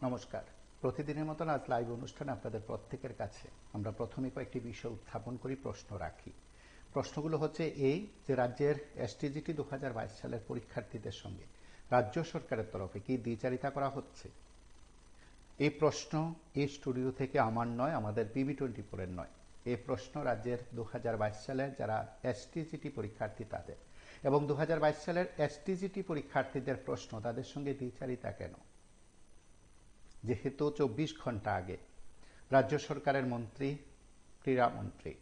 নমস্কার। প্রতিদিনের মতন আজ লাইভ অনুষ্ঠানে আপনাদের প্রত্যেকের কাছে আমরা প্রথমে কয়েকটি বিষয় উত্থাপন করি, প্রশ্ন রাখি। প্রশ্নগুলো হচ্ছে এই যে রাজ্যের এসটিজিটি 2022 সালের পরীক্ষার্থীদের সঙ্গে রাজ্য সরকারের তরফে কি দ্বিচারিতা করা হচ্ছে। এই প্রশ্ন এই স্টুডিও থেকে আমার নয়, আমাদের BB24 এর নয়। এই প্রশ্ন রাজ্যের 2022 সালের যারা এসটিজিটি পরীক্ষার্থী তাদের, এবং 2022 সালের এসটিজিটি পরীক্ষার্থীদের প্রশ্ন তাদের সঙ্গে দ্বিচারিতা কেন। যেহেতু 24 ঘন্টা আগে রাজ্য সরকারের মন্ত্রী, ক্রীড়ামন্ত্রী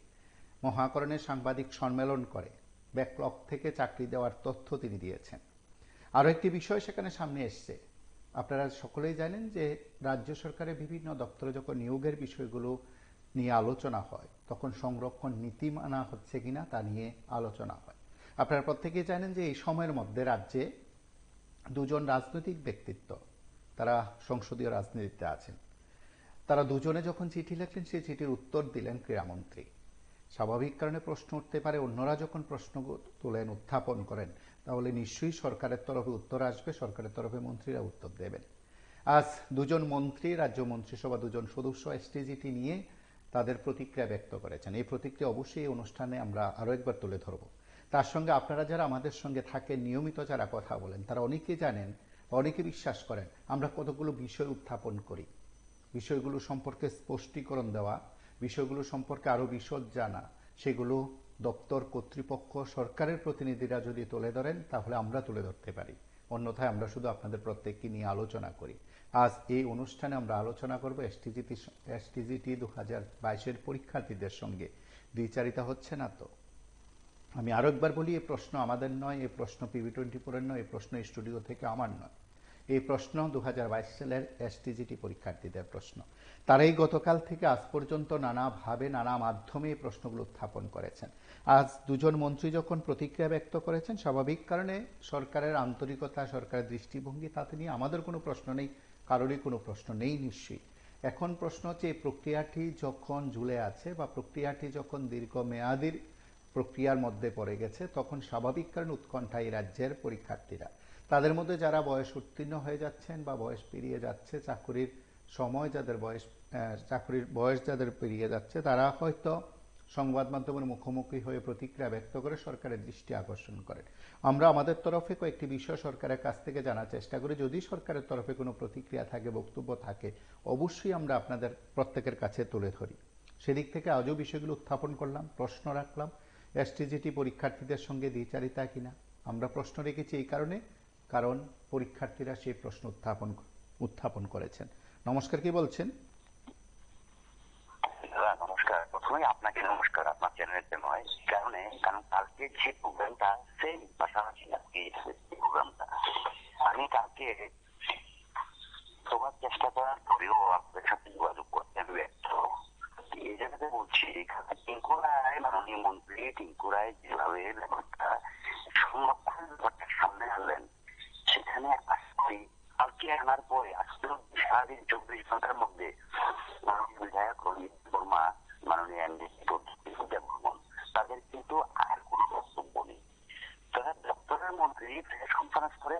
মহাকরণে সাংবাদিক সম্মেলন করে ব্যাকলগ থেকে চাকরি দেওয়ার তথ্য তিনি দিয়েছেন। আরও একটি বিষয় সেখানে সামনে এসছে। আপনারা সকলেই জানেন যে রাজ্য সরকারের বিভিন্ন দপ্তরে যখন নিয়োগের বিষয়গুলো নিয়ে আলোচনা হয় তখন সংরক্ষণ নীতি মানা হচ্ছে কিনা তা নিয়ে আলোচনা হয়। আপনারা প্রত্যেকেই জানেন যে এই সময়ের মধ্যে রাজ্যে দুজন রাজনৈতিক ব্যক্তিত্ব, তারা সংসদীয় রাজনীতিতে আছেন, তারা দুজনে যখন চিঠি লিখলেন সেই চিঠির উত্তর দিলেন ক্রীড়ামন্ত্রী। স্বাভাবিক কারণে প্রশ্ন উঠতে পারে, অন্যরা যখন প্রশ্ন তোলেন, উত্থাপন করেন, তাহলে নিশ্চয়ই সরকারের তরফে উত্তর আসবে, সরকারের তরফে মন্ত্রীরা উত্তর দেবেন। আজ দুজন মন্ত্রী, রাজ্য মন্ত্রিসভা দুজন সদস্য এসটিজিটি নিয়ে তাদের প্রতিক্রিয়া ব্যক্ত করেছেন। এই প্রতিক্রিয়া অবশ্যই এই অনুষ্ঠানে আমরা আরও একবার তুলে ধরব। তার সঙ্গে আপনারা যারা আমাদের সঙ্গে থাকেন, নিয়মিত যারা কথা বলেন, তারা অনেকেই জানেন, অনেকে বিশ্বাস করেন আমরা কতগুলো বিষয় উত্থাপন করি। বিষয়গুলো সম্পর্কে স্পষ্টীকরণ দেওয়া, বিষয়গুলো সম্পর্কে আরও বিশদ জানা, সেগুলো দপ্তর কর্তৃপক্ষ, সরকারের প্রতিনিধিরা যদি তুলে ধরেন তাহলে আমরা তুলে ধরতে পারি, অন্যথায় আমরা শুধু আপনাদের প্রত্যেককে নিয়ে আলোচনা করি। আজ এই অনুষ্ঠানে আমরা আলোচনা করব এসটিজিটি 2022 পরীক্ষার্থীদের সঙ্গে দ্বিচারিতা হচ্ছে না তো। আমি আরো একবার বলি, এই প্রশ্ন আমাদের নয়, এই প্রশ্ন BB24 এর নয়, এই প্রশ্ন স্টুডিও থেকে আমার নয়। এই প্রশ্ন 2022 সালের এসটিজিটি পরীক্ষার্থীদের প্রশ্ন। তারাই গতকাল থেকে আজ পর্যন্ত নানাভাবে নানা মাধ্যমে এই প্রশ্নগুলো উত্থাপন করেছেন। আজ দুজন মন্ত্রী যখন প্রতিক্রিয়া ব্যক্ত করেছেন, স্বাভাবিক কারণে সরকারের আন্তরিকতা, সরকারের দৃষ্টিভঙ্গি, তাতে নিয়ে আমাদের কোনো প্রশ্ন নেই, কারোরই কোনো প্রশ্ন নেই নিশ্চয়ই। এখন প্রশ্ন হচ্ছে এই প্রক্রিয়াটি যখন ঝুলে আছে বা প্রক্রিয়াটি যখন দীর্ঘমেয়াদী প্রক্রিয়ার মধ্যে পড়ে গেছে, তখন স্বাভাবিক কারণে উৎকণ্ঠা এই রাজ্যের পরীক্ষার্থীরা, তাদের মধ্যে যারা বয়স উত্তীর্ণ হয়ে যাচ্ছেন বা বয়স পেরিয়ে যাচ্ছে, চাকরির সময় যাদের চাকরির বয়স যাদের পেরিয়ে যাচ্ছে, তারা হয়তো সংবাদ মাধ্যমের মুখোমুখি হয়ে প্রতিক্রিয়া ব্যক্ত করে সরকারের দৃষ্টি আকর্ষণ করেন। আমরা আমাদের তরফে কয়েকটি বিষয় সরকারের কাছ থেকে জানার চেষ্টা করি। যদি সরকারের তরফে কোনো প্রতিক্রিয়া থাকে, বক্তব্য থাকে, অবশ্যই আমরা আপনাদের প্রত্যেকের কাছে তুলে ধরি। সেদিক থেকে আজও বিষয়গুলো উত্থাপন করলাম, প্রশ্ন রাখলাম এসটিজিটি পরীক্ষার্থীদের সঙ্গে দ্বিচারিতা কিনা। আমরা প্রশ্ন রেখেছি এই কারণে, কারণ পরীক্ষার্থীরা সেই প্রশ্ন উত্থাপন করেছেন। নমস্কার, কি বলছেন? নমস্কার। প্রথমে আপনাকে নমস্কার, আপনার চ্যানেলের নয়, কারণ কালকে যে প্রোগ্রামটা সেই পাশাপাশি আজকে প্রোগ্রামটা আমি কালকে সবার চেষ্টা করার পরেও আপনাদের সাথে যোগাযোগ করতে আমি ব্যর্থ। এই জায়গাতে বলছি, টিঙ্কুরায় মাননীয় মন্ত্রী টিঙ্কুরায় যেভাবে ব্যাপারটা সংরক্ষণ ব্যাপারটা সামনে আনলেন, সেখানে কালকে আনার পরে আজকে সারাদিন 24 ঘন্টার মধ্যে মাননীয় বিধায়ক রঞ্জিত বর্মা, মাননীয় বর্মন, তাদের কিন্তু আর কোনো বক্তব্য নেই। তারা দপ্তরের মন্ত্রী প্রেস কনফারেন্স করে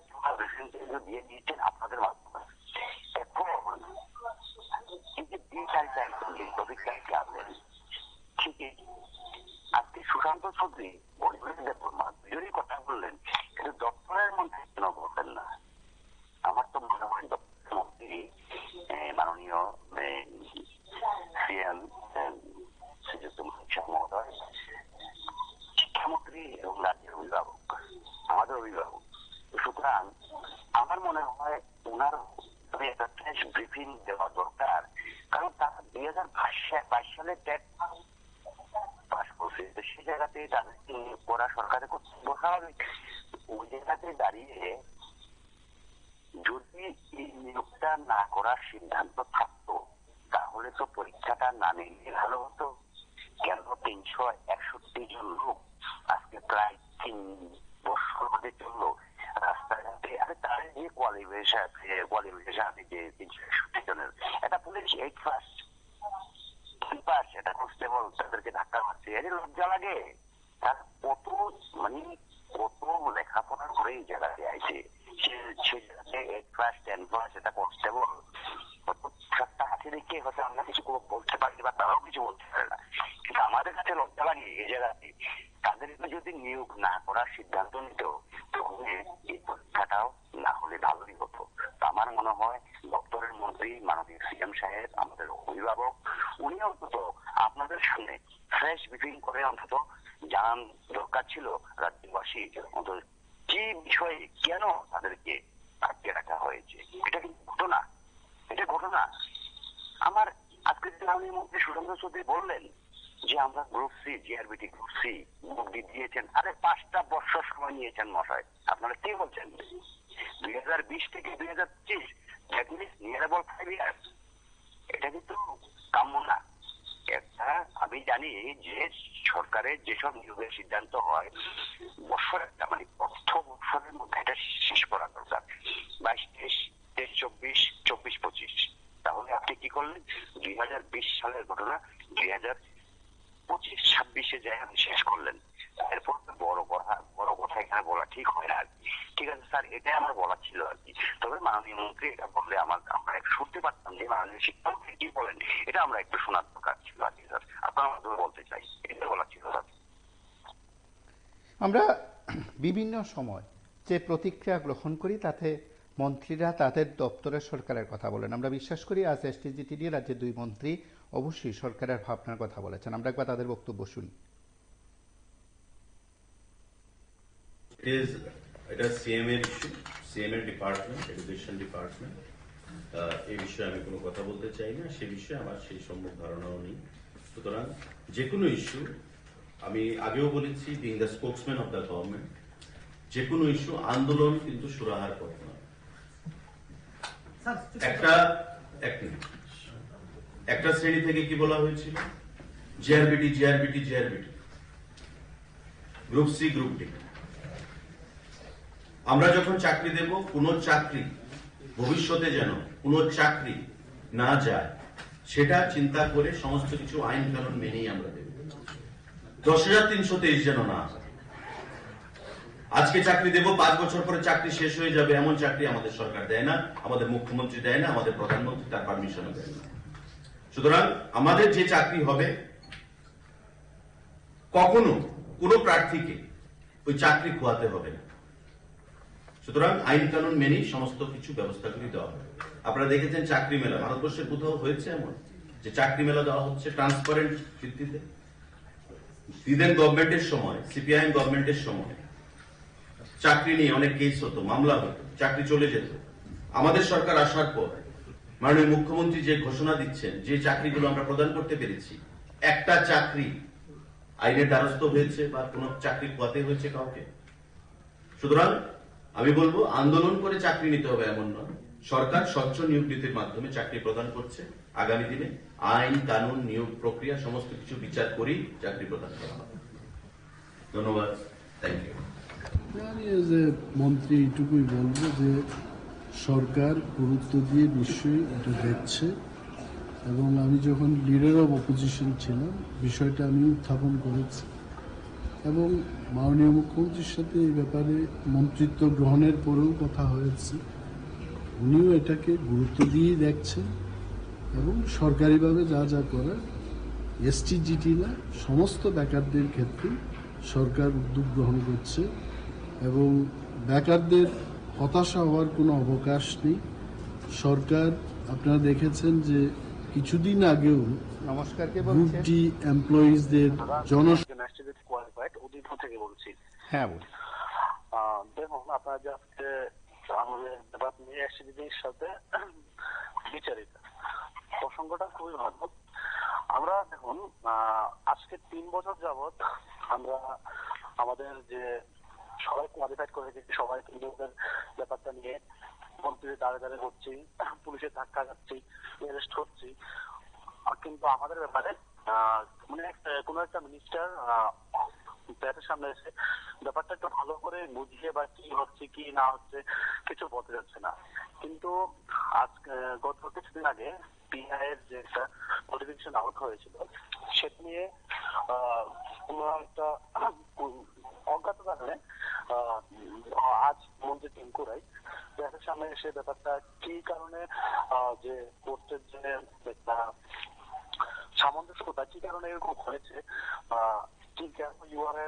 দিয়ে দিয়েছেন আপনাদের মাধ্যমে। এখন এই যে ঠিকই আজকে সুশান্ত চৌধুরী, অনিরুদ্ধ বর্মা দুজনই কথা বললেন, কিন্তু দপ্তরের মন্ত্রী কেন বলবেন না? আমার তো মনে হয় দপ্তরের মন্ত্রী মাননীয় শ্রীযুক্ত মহোদয় শিক্ষামন্ত্রী এবং রাজ্যের অভিভাবক, আমাদের অভিভাবক। সুতরাং আমার মনে হয় ওনার একটা ব্রিফিং দেওয়া দরকার, কারণ তারা 2022 সালে টেট পাস করছে, সে জায়গাতে তাদেরকে করা সরকারের কর্তব্য স্বাভাবিক। ওই জায়গাতে দাঁড়িয়ে যদি এই নিয়োগটা না করার সিদ্ধান্ত থাকতো, তাহলে তো পরীক্ষাটা না নিলে ভালো হতো। কেন 361 জন লোক আজকে প্রায় 3 বছর ধরে চললো রাস্তাঘাটে, আরে তাদের যে কোয়ালিফিকেশন যে 361 জনের, এটা পুলিশ 8 ফার্স্ট এটা কনস্টেবল, তাদেরকে ধাক্কা মারছে, এর লজ্জা লাগে। তার কত কত লেখাপড়া করে এই জায়গাতে আইছে, সে জায়গাতে 8 ক্লাস 10 ক্লাস এটা কনস্টেবল, আমাকে দেখে হয়তো আমরা কিছু বলতে পারি বা তারাও কিছু বলতে পারে না, কিন্তু আমাদের কাছে লজ্জা লাগে এই জায়গাতে তাদেরকে যদি নিয়োগ না করার সিদ্ধান্ত নিত তাহলে এই পরীক্ষাটাও না হলে ভালোই হতো। আমার মনে হয় দপ্তরের মন্ত্রী মাননীয় সিএম সাহেব, আমাদের অভিভাবক, উনি অন্তত আপনাদের সামনে ফ্রেশ ব্রিফিং করে অন্তত জানান দরকার ছিল রাজ্যবাসী অন্তত কি বিষয়ে কেন তাদেরকে আটকে রাখা হয়েছে। এটা কিন্তু ঘটনা, এটা ঘটনা। আমার আজকে মাননীয় মন্ত্রী সুরেন্দ্র চৌধুরী বললেন যে আমরা group C, GRBT group C group D দিয়েছেন। আরে 5টা বছর সময় নিয়েছেন মশাই, আপনারা কি বলছেন? 2020 থেকে 2025, that means near about 5 years. এটা কিন্তু কাম্য না। একটা আমি জানি যে সরকারের যেসব নিয়োগের সিদ্ধান্ত হয় বছর একটা মানে অর্থ বছরের মধ্যে এটা শেষ করা দরকার, 22, 23, 24, 24, 25। তাহলে আপনি কি করলেন? 2020 সালের ঘটনা 2025, 26-এ যায় আপনি শেষ করলেন। এরপর বড় কথা এখানে বলা ঠিক হয় না আর কি। ঠিক আছে স্যার, এটাই আমার বলা ছিল আর কি। তবে মাননীয় মন্ত্রী এটা বললে আমরা একটু শুনতে পারতাম যে মাননীয় শিক্ষামন্ত্রী কি বলেন, এটা আমরা একটু শোনার দরকার ছিল আর কি স্যার। আপনার মাধ্যমে বলতে চাই, এটা বলা ছিল স্যার। আমরা বিভিন্ন সময় যে প্রতিক্রিয়া গ্রহণ করি তাতে মন্ত্রীরা তাদের দপ্তরের সরকারের কথা বলেন। আমরা বিশ্বাস করি আজ এসটিজিটি নিয়ে রাজ্যের 2 মন্ত্রী অবশ্যই সরকারের ভাবনার কথা বলেছেন। আমরা একবার তাদের বক্তব্য শুনি। এটা সিএম এর ইস্যু, সিএম এর ডিপার্টমেন্ট, এডুকেশন ডিপার্টমেন্ট। এই বিষয়ে আমি কোনো কথা বলতে চাই না, সে বিষয়ে আমার সেই সম্যক ধারণাও নেই। সুতরাং যে কোনো ইস্যু, আমি আগেও বলেছি, being the spokesman of the government, যে কোনো ইস্যু আন্দোলন কিন্তু সুরাহার পথ নয়। একটা শ্রেণী থেকে কি বলা হয়েছিল? GRBT, GRBT, GRBT, group C, group D. আমরা যখন চাকরি দেব, কোন চাকরি ভবিষ্যতে যেন কোন চাকরি না যায় সেটা চিন্তা করে সমস্ত কিছু আইন কানুন মেনেই আমরা দেব। 10,323 যেন না। আজকে চাকরি দেব, 5 বছর পরে চাকরি শেষ হয়ে যাবে, এমন চাকরি আমাদের সরকার দেয় না, আমাদের মুখ্যমন্ত্রী দেয় না, আমাদের প্রধানমন্ত্রী তার পারমিশনও দেয় না। সুতরাং আমাদের যে চাকরি হবে, কখনো কোন প্রার্থীকে ওই চাকরি খোয়াতে হবে না। সুতরাং আইন কানুন মেনেই সমস্ত কিছু ব্যবস্থাগুলি দেওয়া হবে। আপনারা দেখেছেন চাকরি মেলা, ভারতবর্ষের কোথাও হয়েছে এমন যে চাকরি মেলা দেওয়া হচ্ছে ট্রান্সপারেন্ট ভিত্তিতে? দিদেন গভর্নমেন্টের সময়, সিপিআইএম গভর্নমেন্টের সময় চাকরি নিয়ে অনেক কেস হতো, মামলা হতো, চাকরি চলে যেত। আমাদের সরকার আসার পর মাননীয় মুখ্যমন্ত্রী যে ঘোষণা দিচ্ছেন, যে চাকরিগুলো আমরা প্রদান করতে পেরেছি, একটা চাকরি আইনের দ্বারস্থ হয়েছে বা কোন চাকরি খোয়াতে হয়েছে কাউকে? সুতরাং আমি বলবো আন্দোলন করে চাকরি নিতে হবে এমন নয়। সরকার স্বচ্ছ নিয়োগ নীতির মাধ্যমে চাকরি প্রদান করছে। আগামী দিনে আইন কানুন, নিয়োগ প্রক্রিয়া সমস্ত কিছু বিচার করেই চাকরি প্রদান করা হবে। ধন্যবাদ, থ্যাংক ইউ। আমি এজ এ মন্ত্রী এইটুকুই বলবো যে সরকার গুরুত্ব দিয়ে নিশ্চয়ই এটা দেখছে, এবং আমি যখন লিডার অব অপোজিশন ছিলাম বিষয়টা আমি উত্থাপন করেছি, এবং মাননীয় মুখ্যমন্ত্রীর সাথে এই ব্যাপারে মন্ত্রিত্ব গ্রহণের পরেও কথা হয়েছে। উনিও এটাকে গুরুত্ব দিয়েই দেখছেন, এবং সরকারিভাবে যা যা করার এসটিজিটি না সমস্ত বেকারদের ক্ষেত্রে সরকার উদ্যোগ গ্রহণ করছে, এবং বেকারদের হতাশা হওয়ার কোনো অবকাশ নেই। সরকার, আপনারা দেখেছেন যে কিছুদিন আগেও নমস্কার, কে গ্রুপ বলছেন? ডি এমপ্লয়িজদের থেকে বলছি। হ্যাঁ বলুন। দেখুন, আপনারা যে আজকে আমাদের ব্যাপার নিয়ে এসটিজিটির সাথে বিচারিত প্রসঙ্গটা খুবই ভালো। আমরা দেখুন আজকে 3 বছর যাবৎ আমরা আমাদের যে সবাই কোয়ালিফাইড করে রেখেছি, সবাই নিয়োগের ব্যাপারটা নিয়ে মন্ত্রীর দাঁড়ে দাঁড়ে করছি, পুলিশের ধাক্কা যাচ্ছি, অ্যারেস্ট হচ্ছি, কিন্তু আমাদের ব্যাপারে মানে কোন একটা মিনিস্টার প্রেসের সামনে এসে ব্যাপারটা একটু ভালো করে বুঝিয়ে বা কি হচ্ছে কি না হচ্ছে কিছু বলতে যাচ্ছে না। কিন্তু আজ গত কিছুদিন আগে পিআই এর যে একটা নোটিফিকেশন আউট হয়েছিল, সেটা নিয়ে কোন একটা অজ্ঞাত কারণে আজ মন্ত্রী টিঙ্কু রায় দেশের সামনে এসে ব্যাপারটা কি কারণে যে কোর্টের যে একটা সামঞ্জস্যতা কি কারণে এরকম হয়েছে, কি কেন ইউআর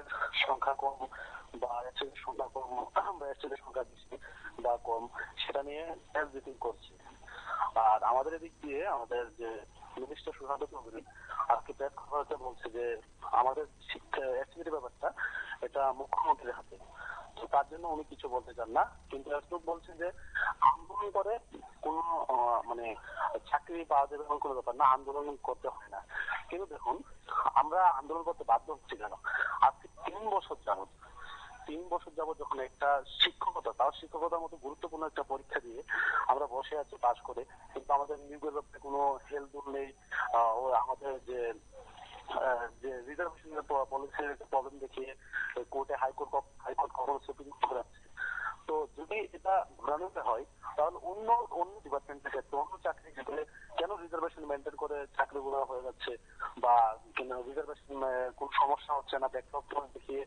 সংখ্যা কম বা এসএসের সংখ্যা কম বা এসএসের সংখ্যা বেশি বা কম, সেটা নিয়ে এসডিটি করছে। আর আমাদের এদিক দিয়ে আমাদের যে মিনিস্টার সুশান্ত চৌধুরী আজকে প্রেস কনফারেন্সে বলছে যে আমাদের শিক্ষা এসটির ব্যাপারটা এটা মুখ্যমন্ত্রীর হাতে, তো তার জন্য উনি কিছু বলতে চান না। কিন্তু এতটুকু বলছেন যে আন্দোলন করে কোনো মানে চাকরি পাওয়া যাবে এমন কোনো ব্যাপার না, আন্দোলন করতে হয় না। কিন্তু দেখুন আমরা আন্দোলন করতে বাধ্য হচ্ছি কেন? আজকে 3 বছর যাবত যখন একটা শিক্ষকতা, তার শিক্ষকতার মতো গুরুত্বপূর্ণ একটা পরীক্ষা দিয়ে আমরা বসে আছি পাশ করে, কিন্তু আমাদের নিয়োগের ব্যাপারে কোনো হেলদোল নেই। ও আমাদের যে রিজার্ভেশনের পলিসির প্রবলেম দেখিয়ে কোর্টে হাইকোর্ট কখনো সুপ্রিম কোর্ট যাচ্ছে। তো যদি এটা ঘোরানোতে হয় তাহলে অন্য ডিপার্টমেন্টের ক্ষেত্রে অন্য চাকরি ক্ষেত্রে কেন রিজার্ভেশন মেনটেন করে চাকরিগুলো হয়ে যাচ্ছে, বা রিজার্ভেশন কোন সমস্যা হচ্ছে না, ব্যাকলগ পোস্ট দেখিয়ে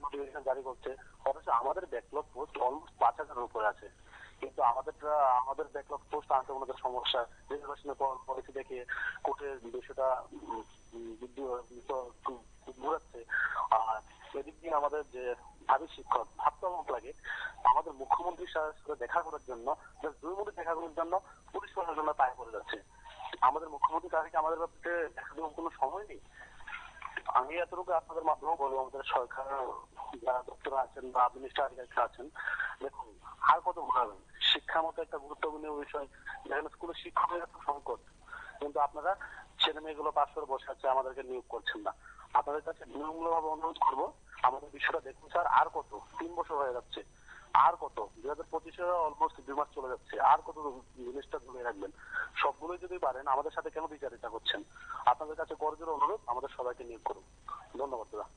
নোটিফিকেশন জারি করছে, অথচ আমাদের ব্যাকলগ পোস্ট অলমোস্ট 5,000-এর উপরে আছে। কিন্তু আমাদের ব্যাকলগ পোস্ট আনতে ওনাদের সমস্যা, রিজার্ভেশনের পলিসি দেখিয়ে কোর্টের বিষয়টা ঘুরাচ্ছে। আর এদিক দিয়ে আমাদের যে ভাবি শিক্ষক ভাবতে অবাক লাগে, আমাদের মুখ্যমন্ত্রীর সাথে দেখা করার জন্য 2 মিনিট দেখা করার জন্য পুলিশ প্রশাসন পায়ে পড়ে যাচ্ছে। আমাদের মুখ্যমন্ত্রী তাদেরকে আমাদের ব্যাপারে দেখা দেওয়ার কোনো সময় নেই। আমি এতটুকু আপনাদের মাধ্যমে বলবো, আমাদের সরকার যারা দপ্তর আছেন বা মিনিস্টার আছেন, দেখুন আর কত ঘোরাবেন? শিক্ষার মতো একটা গুরুত্বপূর্ণ বিষয়, যেখানে স্কুলে শিক্ষকের একটা সংকট, কিন্তু আপনারা ছেলে মেয়েগুলো পাশ করে বসে আছে, আমাদেরকে নিয়োগ করছেন না। আপনাদের কাছে বিনম্রভাবে অনুরোধ করবো, আমাদের বিষয়টা দেখুন স্যার। আর কত? 3 বছর হয়ে যাচ্ছে, আর কত? 2025 অলমোস্ট 2 মাস চলে যাচ্ছে, আর কত জিনিসটা ধরে রাখবেন? সবগুলোই যদি পারেন আমাদের সাথে কেন বিচারিতা করছেন? আপনাদের কাছে করজোড়ে অনুরোধ, আমাদের সবাইকে নিয়োগ করুন। ধন্যবাদ দাদা।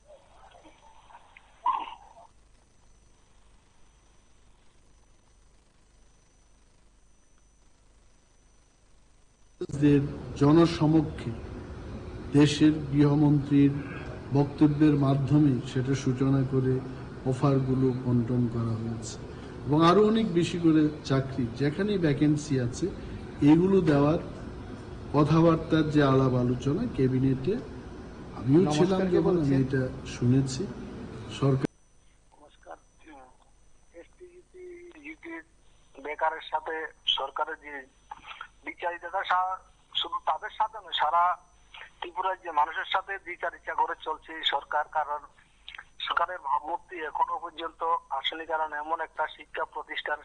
জনসমক্ষে দেশের গৃহমন্ত্রীর বক্তব্যের মাধ্যমে সেটা সূচনা করে অফারগুলো বন্টন করা হয়েছে এবং আরো অনেক বেশি করে চাকরি যেখানে ভ্যাকেন্সি আছে এগুলো দেওয়ার কথাবার্তার যে আলাপ আলোচনা ক্যাবিনেটে আমিও ছিলাম যখন আমি এটা শুনেছি। সরকার নমস্কার। এসটিজিটির বেকারের সাথে সরকারের যে বিচারিতা শুধু তাদের সাথে নয়, সারা ত্রিপুরার যে মানুষের সাথে বিচারিতা করে চলছে সরকার। কারণ সরকারের ভাবমূর্তি এখনো পর্যন্ত আসলে, কারণ এমন একটা শিক্ষা প্রতিষ্ঠান,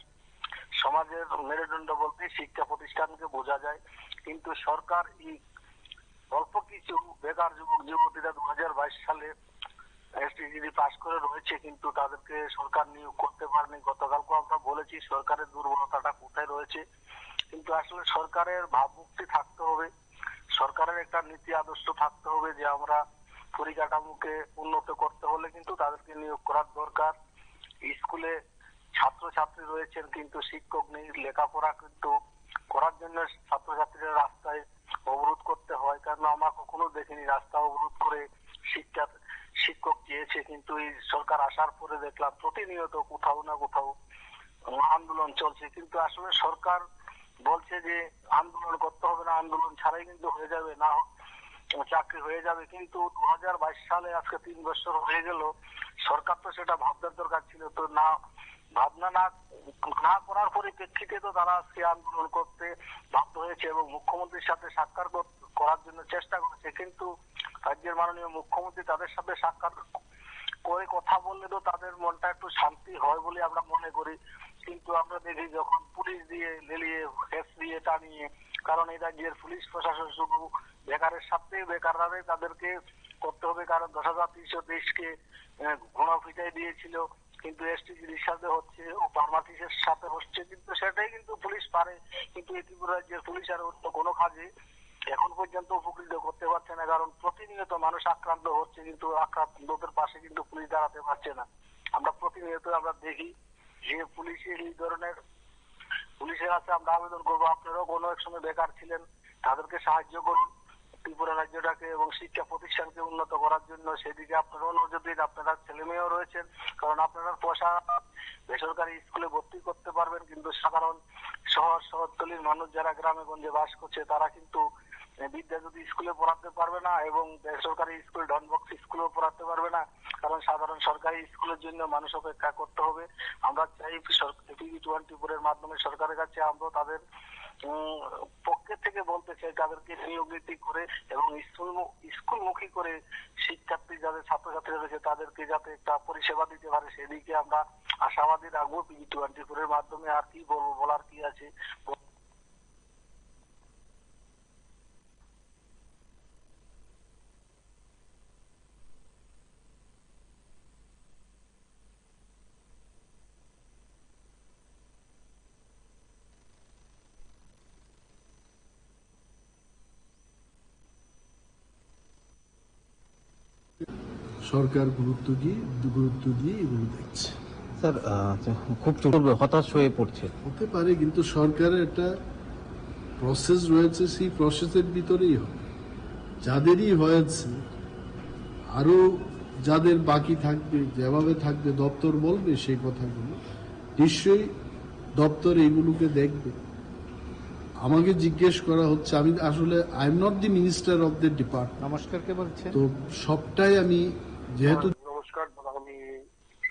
সমাজের মেরুদণ্ড বলতে শিক্ষা প্রতিষ্ঠানকে বোঝা যায়, কিন্তু সরকার এই অল্প কিছু বেকার যুবক যুবতীরা 2022 সালে এসটিজিটি পাস করে রয়েছে, কিন্তু তাদেরকে সরকার নিয়োগ করতে পারেনি। গতকালকে আমরা বলেছি সরকারের দুর্বলতাটা কোথায় রয়েছে, কিন্তু আসলে সরকারের ভাবমূর্তি থাকতে হবে, সরকারের একটা নীতি আদর্শ থাকতে হবে যে আমরা পরিকাঠামোকে উন্নত করতে হলে কিন্তু তাদেরকে নিয়োগ করার দরকার। স্কুলে ছাত্রছাত্রী রয়েছেন কিন্তু শিক্ষক নেই, লেখাপড়া কিন্তু করার জন্য ছাত্রছাত্রীরা রাস্তায় অবরোধ করতে হয়। কারণ আমরা কখনো দেখিনি রাস্তা অবরোধ করে শিক্ষক চেয়েছে, কিন্তু এই সরকার আসার পরে দেখলাম প্রতিনিয়ত কোথাও না কোথাও আন্দোলন চলছে। কিন্তু আসলে সরকার বলছে যে আন্দোলন করতে হবে না, আন্দোলন ছাড়াই কিন্তু হয়ে যাবে, না চাকরি হয়ে যাবে। কিন্তু 2022 সালে আজকে 3 বছর হয়ে গেল, সরকার তো সেটা ভাবনার দরকার ছিল, তো না ভাবনা না করার পরিপ্রেক্ষিতে তো তারা আজকে আন্দোলন করতে বাধ্য হয়েছে এবং মুখ্যমন্ত্রীর সাথে সাক্ষাৎ করার জন্য চেষ্টা করেছে। কিন্তু রাজ্যের মাননীয় মুখ্যমন্ত্রী তাদের সাথে সাক্ষাৎ করে কথা বললে তো তাদের মনটা একটু শান্তি হয় বলে আমরা মনে করি। কিন্তু আমরা দেখি যখন পুলিশ দিয়ে লেলিয়ে ফেস দিয়ে টানিয়ে, কারণ এই রাজ্যের পুলিশ প্রশাসন শুধু বেকারের সাথে বেকাররাই তাদেরকে করতে হবে, কারণ 10,323 ঘোড়া ফিটাই দিয়েছিল, কিন্তু এসটিজির সাথে হচ্ছে ও ফার্মাসিস্টের সাথে হচ্ছে, কিন্তু সেটাই কিন্তু পুলিশ পারে। কিন্তু এই ত্রিপুরা রাজ্যের পুলিশ আর অন্য কোনো কাজে এখন পর্যন্ত উপকৃত করতে পারছে না, কারণ প্রতিনিয়ত মানুষ আক্রান্ত হচ্ছে, কিন্তু আক্রান্তদের পাশে কিন্তু পুলিশ দাঁড়াতে পারছে না। আমরা প্রতিনিয়ত আমরা দেখি যে পুলিশের এই ধরনের, পুলিশের কাছে আমরা আবেদন করবো আপনারাও কোনো এক সময় বেকার ছিলেন, তাদেরকে সাহায্য করুন, ত্রিপুরা রাজ্যটাকে এবং শিক্ষা প্রতিষ্ঠানকে উন্নত করার জন্য সেদিকে আপনারাও নজর দিন। আপনারা ছেলে মেয়েও রয়েছেন, কারণ আপনারা পয়সা বেসরকারি স্কুলে ভর্তি করতে পারবেন, কিন্তু সাধারণ শহরতলির মানুষ যারা গ্রামে গঞ্জে বাস করছে তারা কিন্তু বিদ্যা যদি স্কুলে পড়াতে পারবে না এবং বেসরকারি স্কুল ডনবক্স স্কুলেও পড়াতে পারবে না, কারণ সাধারণ সরকারি স্কুলের জন্য মানুষ অপেক্ষা করতে হবে। আমরা চাই টিভি-24 মাধ্যমে সরকারের কাছে আমরা তাদের পক্ষে থেকে বলতে চাই তাদেরকে নিয়োগ নীতি করে এবং স্কুলমুখী করে শিক্ষার্থী যাদের ছাত্রছাত্রীরা রয়েছে তাদেরকে যাতে একটা পরিষেবা দিতে পারে সেদিকে আমরা আশাবাদী রাখবো টিভি-24 মাধ্যমে। আর কি বলবো, বলার কি আছে। সরকার গুরুত্ব দিয়ে এগুলো দেখছে। স্যার খুব হতাশ হয়ে পড়ছে। হতে পারে, কিন্তু সরকারের একটা প্রসেস রয়েছে, সেই প্রসেসের ভিতরেই হবে। যাদেরই হয়েছে আরো যাদের বাকি থাকবে, যেভাবে থাকবে দপ্তর বলবে সেই কথাগুলো, নিশ্চয়ই দপ্তর এইগুলোকে দেখবে। আমাকে জিজ্ঞেস করা হচ্ছে, আমি আসলে I am not the minister of the department. নমস্কার, কে বলছেন? তো সবটাই আমি যেহেতু নমস্কার, আমি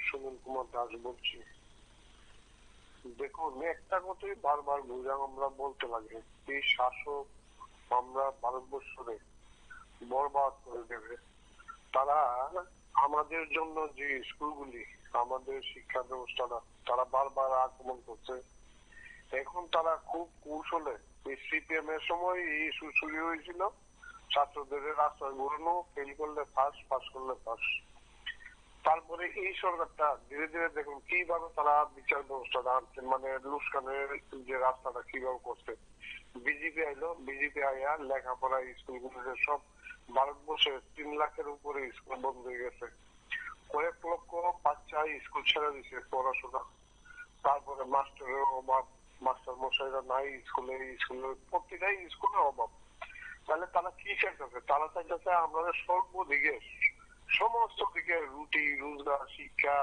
সুনীল কুমার দাস বলছি। দেখুন, একটা কথাই বারবার আমরা বলতে লাগে, এই শাসক আমরা ভারতবর্ষে বরবাদ করে দেবে। তারা আমাদের জন্য যে স্কুলগুলি, আমাদের শিক্ষা ব্যবস্থাটা তারা বারবার আক্রমণ করছে। এখন তারা খুব কৌশলে, এই সিপিএম এর সময় এই ইস্যু শুরু হয়েছিল, ছাত্রদের রাস্তায় ঘুরানো, ফেল করলে ফাঁস, পাস করলে ফাঁস। তারপরে এই সরকারটা ধীরে ধীরে দেখুন কিভাবে তারা বিচার ব্যবস্থাটা আনছে, মানে লুস্কানের যে রাস্তাটা কিভাবে করছে। বিজেপি আইলো, বিজেপি আইয়া লেখাপড়া স্কুলগুলোতে সব ভারতবর্ষে 3 লাখের উপরে স্কুল বন্ধ হয়ে গেছে। কয়েক লক্ষ বাচ্চা স্কুল ছেড়ে দিচ্ছে পড়াশোনা। তারপরে মাস্টারের অভাব, মাস্টার মশাইরা নাই স্কুলে প্রতিটাই স্কুলের অভাব। তাহলে তারা কি চাইতেছে? তারা চাইতেছে আমাদের সর্বদিকে, সমস্ত দিকে রুটি রোজগার, শিক্ষা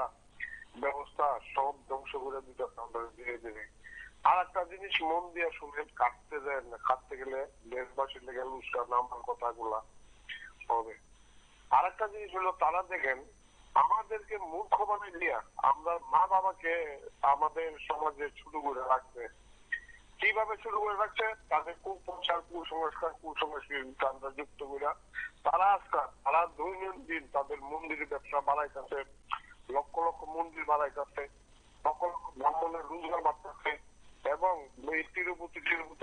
ব্যবস্থা সব ধ্বংস করে দিতেছে আমরা ধীরে ধীরে। আর একটা জিনিস মন দিয়ে শুনেন, কাটতে যায় না, কাটতে গেলে দেশবাসীর লেগে লুস্কার নামার কথাগুলা হবে। আর একটা জিনিস হলো, তারা দেখেন আমাদেরকে মূর্খ বানিয়ে দিয়া আমরা মা বাবাকে আমাদের সমাজে ছোট করে রাখছে। কিভাবে শুরু করে রাখছে? তাদের কুপ্রচার, কুসংস্কার যুক্ত করে তারা দৈনন্দিন তাদের মন্দিরের ব্যবসা বাড়াইতেছে, লক্ষ লক্ষ মন্দির বাড়াইতেছে, লক্ষ লক্ষ ব্রাহ্মণের রোজগার বাড়তেছে। এবং এই তিরুপতি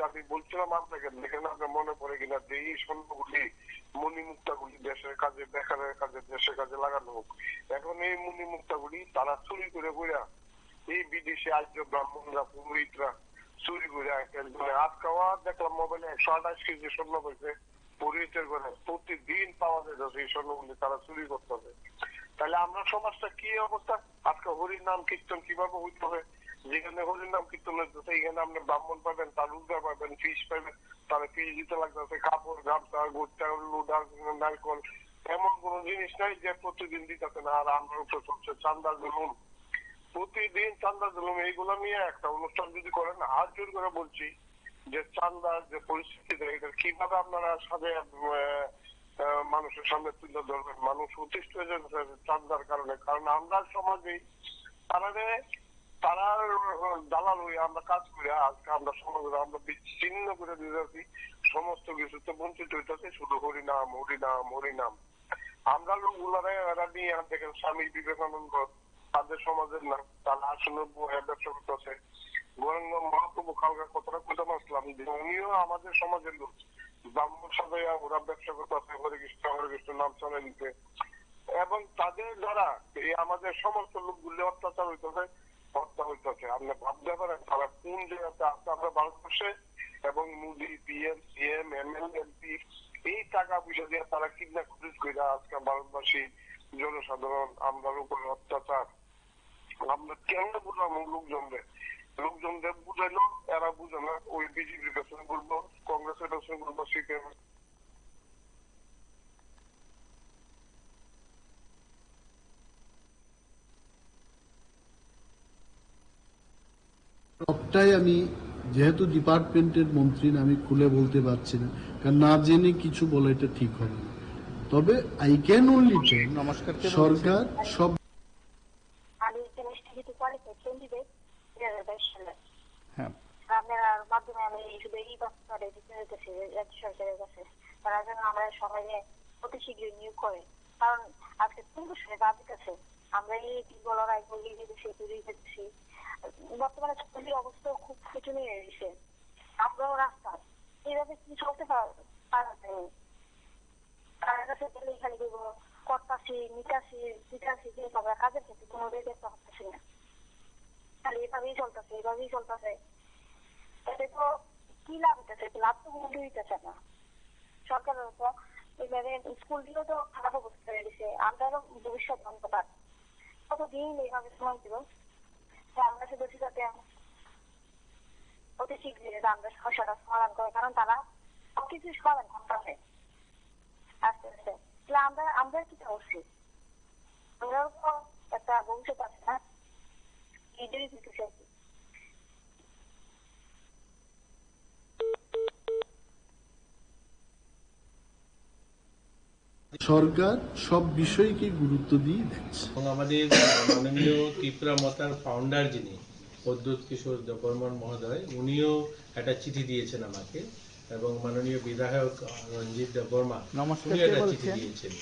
আমি বলছিলাম আপনাকে, দেখেন আপনার মনে পড়ে কিনা, যে এই স্বর্ণগুলি মণিমুক্তাগুলি দেশের কাজে, বেকারের কাজে, দেশের কাজে লাগানো হোক। এখন এই মণিমুক্তাগুলি তারা চুরি করে কইরা এই বিদেশে আর্য ব্রাহ্মণরা, পুরোহিতরা চুরি করে আজকাওয়া দেখলাম মোবাইলে 128 কেজি স্বর্ণ পেয়েছে পুরোহিতের ঘরে। প্রতিদিন পাওয়া যায় এই স্বর্ণগুলি তারা চুরি করতে হবে। তাহলে আমরা সমাজটা কি অবস্থা? আজকে হরির নাম কীর্তন কিভাবে হইতে হবে? যেখানে হরির নাম কীর্তন হইতেছে এখানে আপনি ব্রাহ্মণ পাবেন, তার রোজগার পাবেন, ফিস পাবেন, তারা ফিস দিতে লাগতেছে, কাপড়, গামছা, গোটা, লুডা, নারকল, এমন কোন জিনিস নাই যে প্রতিদিন দিতেছে না। আর আমরা উপরে চলছে চান্দা জুলুম, প্রতিদিন চান্দা জুলুম। এইগুলো নিয়ে একটা অনুষ্ঠান যদি করেন, হাত জোর করে বলছি যে চান্দার যে পরিস্থিতি, এটা কিভাবে আপনারা সাথে মানুষের সামনে তুলে ধরবেন। মানুষ অতিষ্ঠ হয়ে যাচ্ছে চান্দার কারণে। কারণ আমরা সমাজে তারা দালাল হয়ে আমরা কাজ করে আজকে আমরা সমাজে আমরা বিচ্ছিন্ন করে দিতেছি, সমস্ত কিছুতে বঞ্চিত হইতেছে, শুধু হরিনাম হরিনাম হরিনাম। আমরা লোকগুলারে এরা নিয়ে দেখেন স্বামী বিবেকানন্দ, তাদের সমাজের নাম, তারা আসলে ব্যবসা করতেছে। গৌরাঙ্গ মহাপ্রভু কালকে কতটা কোথাও আসলাম, উনিও আমাদের সমাজের লোক, ব্রাহ্মণ সবাই ওরা ব্যবসা করতেছে, হরে কৃষ্ণ নাম চলে নিতে। এবং তাদের দ্বারা এই আমাদের সমস্ত লোকগুলি অত্যাচার হইতেছে, হত্যা হইতেছে। আপনি ভাবতে পারেন তারা কোন জায়গাতে আছে আমরা ভারতবর্ষে। এবং Modi, PM, CM, MLA, MP এই টাকা পয়সা দিয়ে তারা কিডন্যাপ করে আজকে ভারতবাসী জনসাধারণ আমরার উপরে অত্যাচার। আমরা কেন বুঝলাম লোকজনদের বুঝাইলো, এরা বুঝে না। ওই বিজেপির পেছনে বলবো, কংগ্রেসের পেছনে বলবো, সিপিএম সবটাই আমি যেহেতু ডিপার্টমেন্টের মন্ত্রী না, আমি খুলে বলতে পারছি না, কারণ না জেনে কিছু বলে এটা ঠিক হবে না। তবে আই ক্যান অনলি টেল নমস্কার, কে বলছেন? সরকার সব আমি ইনভেস্টিগেটিভ কোয়ালিফাইড ক্যান্ডিডেট 2022 সালে। হ্যাঁ, আপনার মাধ্যমে আমি শুধু এই বাস্তবতা দিতে হইতেছি রাজ্য সরকারের কাছে, তারা যেন আমরা সবাই অতি শীঘ্রই নিয়োগ করে। কারণ আজকে কিন্তু সে বাজেট আছে, আমরা এই লড়াই করলে দিতেছি, তৈরি করতেছি। বর্তমানে চুরির অবস্থা খুব শোচনীয় হয়ে গেছে। আমরাও রাস্তা এইভাবে কি চলতে পারবে? তার কাছে গেলে খালি দেবো করতাছি, নিতাছি, কিন্তু আমরা কাজের ক্ষেত্রে কোনো দেখতে পাচ্ছি না। খালি এভাবেই চলতেছে। এতে তো কি লাভ হইতেছে? লাভ তো কোনো হইতেছে না। সরকারের তো এবারে স্কুলগুলো তো খারাপ অবস্থা হয়ে গেছে, আমরাও ভবিষ্যৎ অন্ধকার। কতদিন এইভাবে সময় দিব? আমরা শুধু যাতে অতি শীঘ্রই আমরা সমস্যাটা সমাধান করে, কারণ তারা সবকিছু সমাধান করতে আস্তে আস্তে। আমরা কি করছি? আমরাও তো একটা ভবিষ্যৎ আছে না, এইটাই দিতে চাইছি। সরকার সব বিষয়কে গুরুত্ব দিয়ে দেখছে। এবং আমাদের মাননীয় ত্রিপুরা মতার ফাউন্ডার যিনি প্রদ্যুৎ কিশোর দেববর্মন মহোদয়, উনিও একটা চিঠি দিয়েছেন আমাকে, এবং মাননীয় বিধায়ক রঞ্জিত দেববর্মা নমস্কার, উনি কে একটা বলছেন? চিঠি দিয়েছেন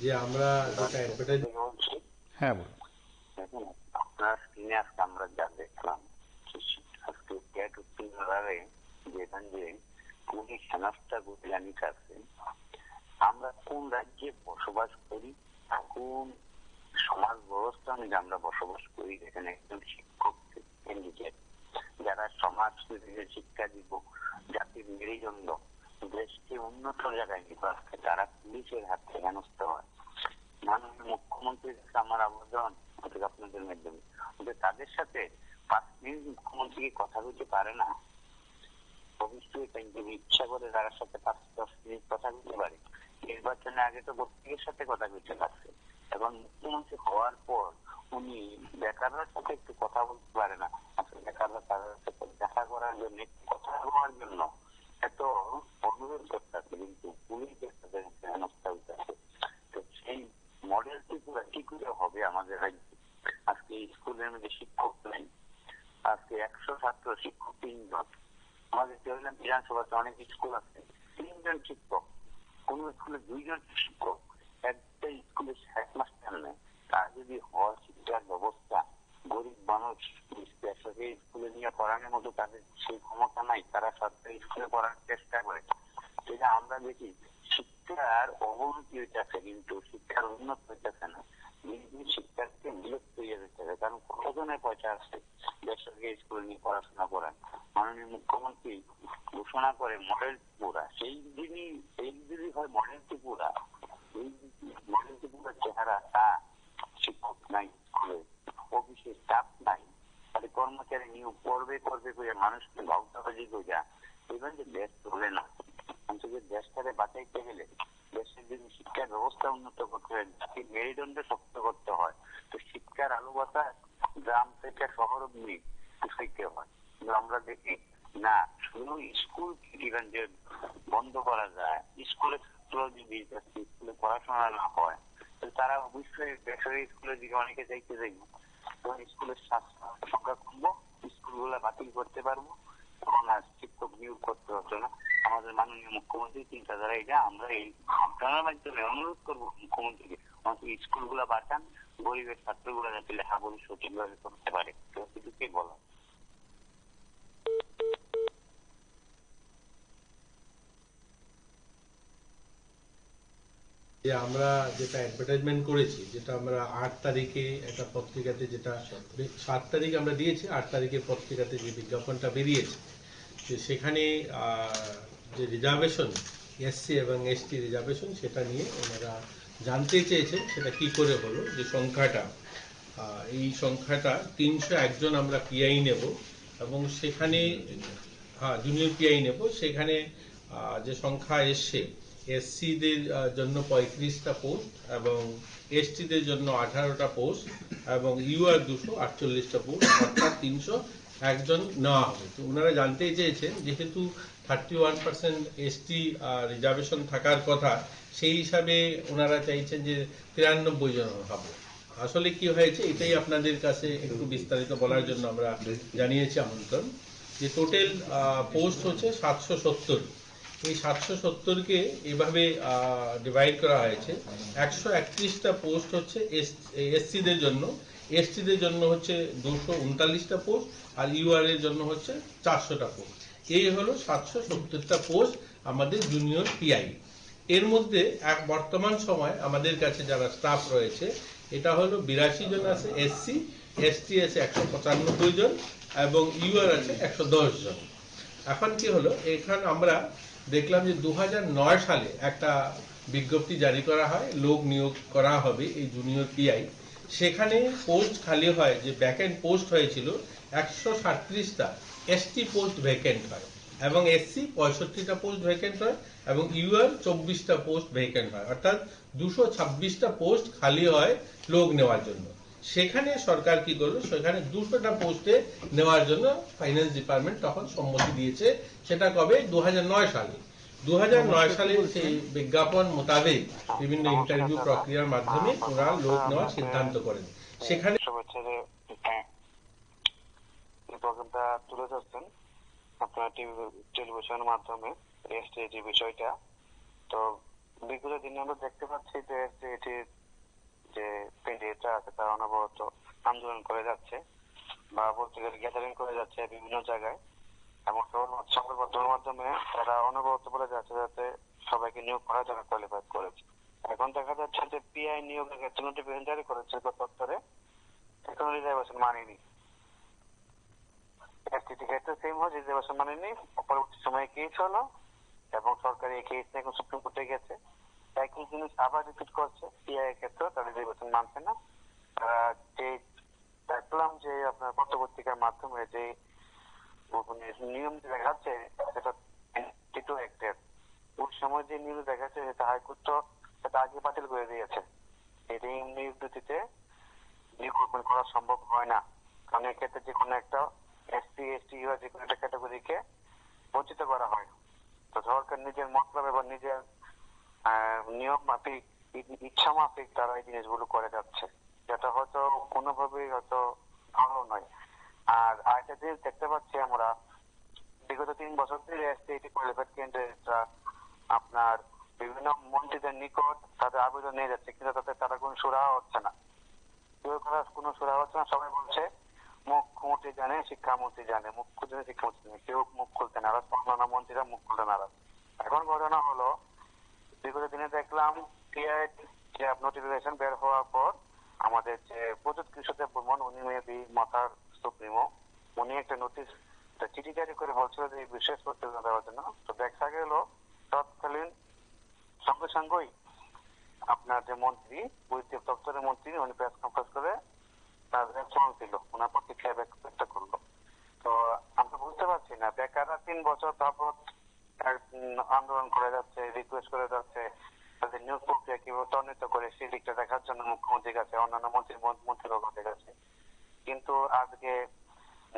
যে আমরা যেটা অ্যাডভার্টাইজ হ্যাঁ বলুন। দেখুন, আপনার স্ক্রিনে আজকে আমরা যা দেখলাম, আজকে ক্যাট উত্তীর্ণভাবে যেখান যে পুলিশ হেনস্থা গুজরানি আছে, আমরা কোন রাজ্যে বসবাস করি, কোন সমাজ ব্যবস্থা অনুযায়ী আমরা বসবাস করি, এখানে একজন শিক্ষক ক্যান্ডিডেট যারা সমাজ শিক্ষা দিব, জাতির মেরুদণ্ড, দেশকে উন্নত জায়গায় নিতে আসছে, তারা পুলিশের হাত থেকে হেনস্থা হয়। মাননীয় মুখ্যমন্ত্রীর কাছে আমার আবেদন আপনাদের মাধ্যমে, তাদের সাথে 5 মিনিট মুখ্যমন্ত্রী কথা বলতে পারে না? অবশ্যই যদি ইচ্ছা করে তার সাথে 5-10 মিনিট কথা বলতে পারে। নির্বাচনের আগে তো প্রত্যেকের সাথে কথা বলতে পারছে, এখন মুখ্যমন্ত্রী হওয়ার পর উনি বেকারদের সাথে একটু কথা বলতে পারে না? আসলে বেকাররা তাদের সাথে দেখা করার জন্য, কথা বলার জন্য এত অনুরোধ করতেছে, কিন্তু পুলিশের সাথে হেনস্থা হইতেছে। তো সেই মডেল ত্রিপুরা কি করে হবে আমাদের রাজ্যে? আজকে স্কুলের মধ্যে শিক্ষক নেই, আজকে 100 ছাত্র, শিক্ষক 3 জন। আমাদের বিধানসভাতে অনেক স্কুল আছে, 3 জন শিক্ষক, কোন স্কুলে 2 জন শিক্ষক, একটা স্কুলে হেডমাস্টার নেই। তার যদি হওয়ার শিক্ষার ব্যবস্থা, গরিব মানুষ বেসরকারি স্কুলে নিয়ে পড়ানোর মতো তাদের সেই ক্ষমতা নাই, তারা সরকারি স্কুলে পড়ার চেষ্টা করে। এটা আমরা দেখি শিক্ষার অবনতি হইতেছে, কিন্তু শিক্ষার উন্নত হইতেছে না। শিক্ষার্থী বিলুপ্ত হয়ে যেতে হবে, কারণ কতজনের পয়সা আছে বেসরকারি স্কুল নিয়ে পড়াশোনা করেন। মাননীয় মুখ্যমন্ত্রী ঘোষণা করে মডেল ত্রিপুরা, সেই যদি হয় মডেল ত্রিপুরা, এই মডেল ত্রিপুরার চেহারা, তা শিক্ষক নাই স্কুলে, অফিসে স্টাফ নাই, তাহলে কর্মচারী নিয়োগ করবে করে মানুষকে ভাবতে যা এবার যে দেশ চলে না। অন্তত দেশটাকে বাঁচাইতে গেলে দেশের যদি শিক্ষার ব্যবস্থা উন্নত করতে হয়, জাতির মেরুদণ্ড শক্ত করতে হয়, তো শিক্ষার আলো বাতাস গ্রাম থেকে শহর অব্দি পৌঁছাইতে হয়। কিন্তু আমরা দেখি না, শুধু স্কুল যে বন্ধ করা যায়, স্কুলের ছাত্র যদি স্কুলে পড়াশোনা না হয়, তারা অবশ্যই বেসরকারি স্কুলের দিকে অনেকে চাইতে যাইব, তখন স্কুলের সংখ্যা কমবো, স্কুলগুলা বাতিল করতে পারবো, তখন আর শিক্ষক নিয়োগ করতে হতো না। আমাদের মাননীয় মুখ্যমন্ত্রী চিন্তাধারা এটা, আমরা এই আপনার মাধ্যমে অনুরোধ করবো মুখ্যমন্ত্রীকে স্কুলগুলা বাঁচান, গরিবের ছাত্রগুলা যাতে লেখাপড়া সঠিকভাবে করতে পারে। তো এটুকুই বলা। যে আমরা যেটা অ্যাডভার্টাইজমেন্ট করেছি, যেটা আমরা 8 তারিখে একটা পত্রিকাতে, যেটা 7 তারিখে আমরা দিয়েছি, 8 তারিখে পত্রিকাতে যে বিজ্ঞাপনটা বেরিয়েছে, যে সেখানে যে রিজার্ভেশন, এসসি এবং এসটি রিজার্ভেশন, সেটা নিয়ে ওনারা জানতে চেয়েছেন সেটা কি করে হলো, যে সংখ্যাটা, এই সংখ্যাটা 301 জন আমরা পিআই নেব, এবং সেখানে জুনিয়র পিআই নেব, সেখানে যে সংখ্যা এসছে, এসসিদের জন্য 35টা পোস্ট এবং এসটিদের জন্য 18টা পোস্ট এবং ইউআর 248টা পোস্ট, অর্থাৎ একজন নেওয়া হবে। তো ওনারা জানতেই চেয়েছেন যেহেতু 31% এসটি রিজার্ভেশন থাকার কথা, সেই হিসাবে ওনারা চাইছেন যে 93 জন হবে। আসলে কি হয়েছে এটাই আপনাদের কাছে একটু বিস্তারিত বলার জন্য আমরা জানিয়েছি আমন্ত্রণ, যে টোটাল পোস্ট হচ্ছে 770। এই 770কে এভাবে ডিভাইড করা হয়েছে। 131টা পোস্ট হচ্ছে এসসিদের জন্য, এসটিদের জন্য হচ্ছে 239টা পোস্ট, আর ইউআর এর জন্য হচ্ছে 400টা পোস্ট। এই হলো 770টা পোস্ট আমাদের জুনিয়র পিআই। এর মধ্যে বর্তমান সময় আমাদের কাছে যারা স্টাফ রয়েছে এটা হলো 82 জন আছে এসসি, এসটি আছে 195 জন এবং ইউআর আছে 110 জন। এখন কি হলো, এখানে আমরা দেখলাম যে 2009 সালে একটা বিজ্ঞপ্তি জারি করা হয়, লোক নিয়োগ করা হবে এই জুনিয়র পিআই। সেখানে পোস্ট খালি হয়, যে ভ্যাকেন্ট পোস্ট হয়েছিল 137টা, এসটি পোস্ট ভ্যাকেন্ট হয় এবং এসসি 65টা পোস্ট ভ্যাকেন্ট হয় এবং ইউআর 24টা পোস্ট ভ্যাকেন্ট হয়, অর্থাৎ 226টা পোস্ট খালি হয় লোক নেওয়ার জন্য। সেখানে সরকার কি করলো, সেখানে 200টা পোস্টে নেওয়ার জন্য ফাইন্যান্স ডিপার্টমেন্ট তখন সম্মতি দিয়েছে। সেটা কবে? 2009 সালে। 2009 সালে সেই বিজ্ঞাপন মোতাবেক বিভিন্ন ইন্টারভিউ প্রক্রিয়ার মাধ্যমে ওরা লোক নেওয়ার সিদ্ধান্ত করেন। সেখানে প্রোগ্রামটা তুলে ধরছেন আপনার টেলিভিশনের মাধ্যমে এসটিএটি বিষয়টা। তো বিগত দিনে আমরা দেখতে পাচ্ছি যে এসটিএটির যে পেন্ডিটা আছে তারা অনবরত আন্দোলন করে যাচ্ছে বা বলতে গেলে গ্যাদারিং করে যাচ্ছে বিভিন্ন জায়গায়, এবং সংবাদ মাধ্যমের মাধ্যমে তারা অনবরত বলে যাচ্ছে যাতে সবাইকে নিয়োগ করা যারা কোয়ালিফাইড করেছে। এখন দেখা যাচ্ছে যে পিআই নিয়োগের ক্ষেত্রে নোটিফিকেশন জারি করেছে গত সপ্তাহে, এখন রিজার্ভেশন মানেনি। এসটিটি ক্ষেত্রে সেম হয়, রিজার্ভেশন মানেনি। পরবর্তী সময়ে কেস হলো এবং সরকারি এই কেস নিয়ে এখন সুপ্রিম কোর্টে গেছে। একই জিনিস আবার রিপিট করছে পিআই এর ক্ষেত্রে, তারা রিজার্ভেশন মানছে না। তারা যে দেখলাম যে আপনার পত্রপত্রিকার মাধ্যমে যে নিয়ম দেখাচ্ছে সেটা টিটো অ্যাক্টের ওই সময় যে নিয়ম দেখাচ্ছে সেটা হাইকোর্ট তো সেটা আগে বাতিল করে দিয়েছে। এই নিয়োগ দুটিতে রিক্রুটমেন্ট করা সম্ভব হয় না, কারণ এক্ষেত্রে যে কোনো একটা এসসি এসটি ইউআর যে কোনো একটা ক্যাটাগরিকে বঞ্চিত করা হয়। তো সরকার নিজের মতলব এবং নিজের নিয়ম মাফিক ইচ্ছা মাফিক তারা এই জিনিসগুলো করে যাচ্ছে, যেটা হয়তো কোনোভাবেই হয়তো ভালো নয়। আর আরেকটা জিনিস দেখতে পাচ্ছি আমরা বিগত 3 বছর ধরে এসটিএটি কোয়ালিফাইড ক্যান্ডিডেটরা আপনার বিভিন্ন মন্ত্রীদের নিকট তাদের আবেদন নিয়ে যাচ্ছে, কিন্তু তাতে তারা কোনো সুরাহা হচ্ছে না, কেউ কোনো সুরাহা হচ্ছে না। সবাই বলছে মুখ্যমন্ত্রী জানে, শিক্ষামন্ত্রী জানে, মুখ্যমন্ত্রী জানে, শিক্ষামন্ত্রী জানে, কেউ মুখ খুলতে নারাজ, অন্যান্য মন্ত্রীরা মুখ খুলতে নারাজ। এখন ঘটনা হলো বিগত দিনে দেখলাম পিআই নোটিফিকেশন বের হওয়ার পর আমাদের যে প্রযুক্ত কৃষকদের বর্মন, উনি মেবি মাথার সুপ্রিমো, উনি একটা নোটিশ চিঠি জারি করে বলছিল যে এই বিশেষ প্রতিবেদন দেওয়ার জন্য। তো দেখা গেল তৎকালীন সঙ্গে সঙ্গেই আপনার যে মন্ত্রী বৈদ্যুতিক দপ্তরের মন্ত্রী উনি প্রেস কনফারেন্স করে তার রেসপন্স দিল, ওনার প্রতিক্রিয়া ব্যক্ত করলো। তো আমরা বুঝতে পারছি না বেকাররা 3 বছর তারপর আন্দোলন করে যাচ্ছে, রিকোয়েস্ট করে যাচ্ছে তাদের নিয়োগ প্রক্রিয়া কিভাবে ত্বরান্বিত করে সেই দিকটা দেখার জন্য মুখ্যমন্ত্রীর কাছে, অন্যান্য মন্ত্রীর কাছে। কিন্তু আজকে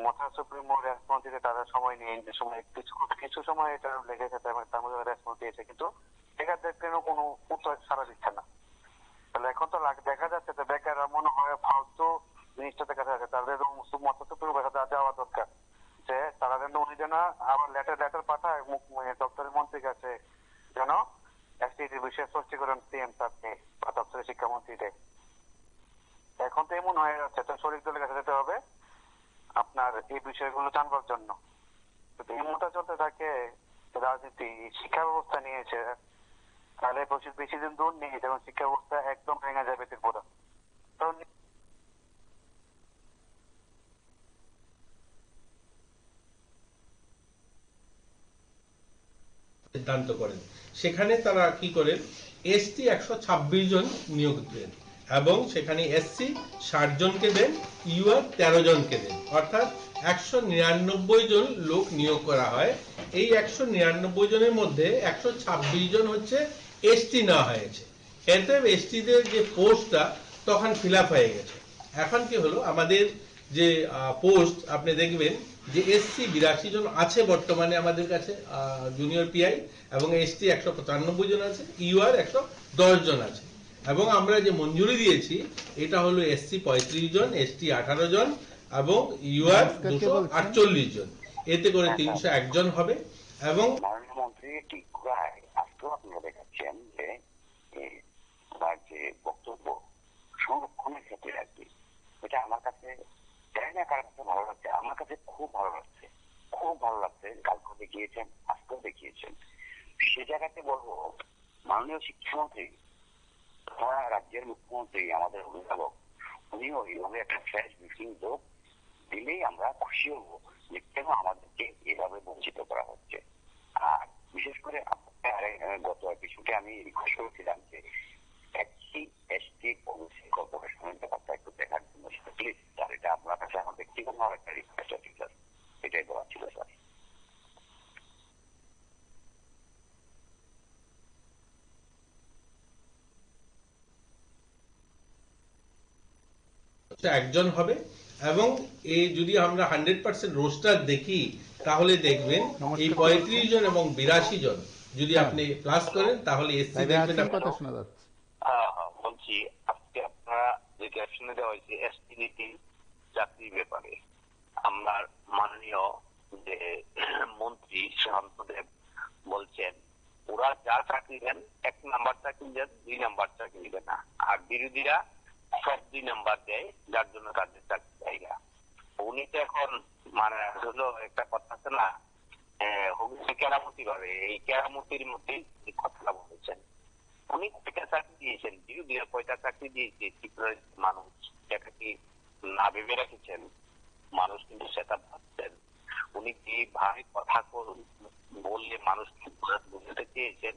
মাথা সুপ্রিমো রেসপন্স দিতে তাদের সময় নিয়ে সময় কিছু সময় এটা লেগেছে, তার মধ্যে রেসপন্স দিয়েছে, কিন্তু বেকার দেখলেন কোনো উত্তর সারা দিচ্ছে না। তাহলে এখন তো দেখা যাচ্ছে যে বেকাররা মনে হয় ফালতু জিনিসটা দেখা যাচ্ছে, তাদের মাথা সুপ্রিমো কথা দেওয়া দরকার যে তারা যেন উনি যেন আবার লেটার পাঠায় দপ্তরের মন্ত্রীর কাছে, যেন এসটিএটির বিষয়ে স্পষ্টীকরণ সিএম স্যারকে বা দপ্তরের শিক্ষামন্ত্রীকে। এখন তো এমন হয়ে যাচ্ছে তো শরীর দলের কাছে যেতে হবে আপনার এই বিষয়গুলো জানবার জন্য। এমনটা চলতে থাকে রাজনীতি শিক্ষা ব্যবস্থা নিয়েছে, তাহলে বেশি দিন দূর নেই যখন শিক্ষা ব্যবস্থা একদম ভেঙে যাবে ত্রিপুরা। সিদ্ধান্ত করেন। সেখানে তারা কি করেন, এসটি 126 জন নিয়োগ দেন এবং সেখানে এসসি 60 জনকে দেন, ইউআর 13 জনকে দেন, অর্থাৎ 199 জন লোক নিয়োগ করা হয়। এই 199 জনের মধ্যে 126 জন হচ্ছে এসটি নেওয়া হয়েছে। এতে এসটিদের যে পোস্টটা তখন ফিল আপ হয়ে গেছে। এখন কি হলো, আমাদের যে পোস্ট আপনি দেখবেন যে এসসি 82 জন আছে বর্তমানে আমাদের কাছে জুনিয়র পিআই, এবং এসটি 195 জন আছে, ইউআর 110 জন আছে। এবং আমরা যে মঞ্জুরি দিয়েছি এটা হলো এসসি 35 জন, এসটি 18 জন এবং ইউআর 248 জন, এতে করে 301 জন হবে। এবং মাননীয় মন্ত্রী টিকুরায় আজকেও আপনারা দেখাচ্ছেন যে তার যে বক্তব্য সংরক্ষণের ক্ষেত্রে আর কি, এটা আমার কাছে জানি না কার কাছে ভালো লাগছে, আমার কাছে খুব ভালো লাগছে, খুব ভালো লাগছে। কালকেও দেখিয়েছেন, আজকেও দেখিয়েছেন। সে জায়গাতে বলবো মাননীয় শিক্ষামন্ত্রী তথা রাজ্যের মুখ্যমন্ত্রী, আমাদের অভিভাবক, উনিও এইভাবে একটা ফ্ল্যাশ ব্রিফিং দিলেই আমরা খুশি হবো যে কেন আমাদেরকে এভাবে বঞ্চিত করা হচ্ছে। আর বিশেষ করে গত এপিসোডে আমি রিকোয়েস্ট করেছিলাম যে একটি এসটি ওবিসি কর্পোরেশনের ব্যাপারটা একটু দেখার জন্য, প্লিজ স্যার, এটা আপনার কাছে আমার ব্যক্তিগতভাবে একটা রিকোয়েস্ট আছে স্যার, এটাই বলা ছিল স্যার। একজন হবে। এবং এই যদি আমরা 100% রোস্টার দেখি তাহলে দেখবেন এই 35 জন এবং 82 জন যদি আপনি প্লাস করেন তাহলে এসসি দেখবেন কথা শোনা যাচ্ছে। বলছি আজকে আপনারা যে ক্যাপশনে দেওয়া হয়েছে এসটি নীতি চাকরির ব্যাপারে, আমার মাননীয় যে মন্ত্রী শান্তদেব বলছেন ওরা যা চাকরি দেন 1 নাম্বার চাকরি দেন, 2 নাম্বার চাকরি দিবে না, আর বিরোধীরা সব 2 নাম্বার দেয়, যার জন্য তাদের চাকরি জায়গা। উনি তো এখন মানে হলো একটা কথা আছে না, কেরামতি ভাবে, এই কেরামতির মধ্যে কথাটা বলেছেন। উনি কয়টা চাকরি দিয়েছেন, বিরোধীরা কয়টা চাকরি দিয়েছে মানুষ যেটা কি না ভেবে রেখেছেন, মানুষ কিন্তু সেটা ভাবছেন। উনি কি ভাবে কথা বললে মানুষকে বুঝতে চেয়েছেন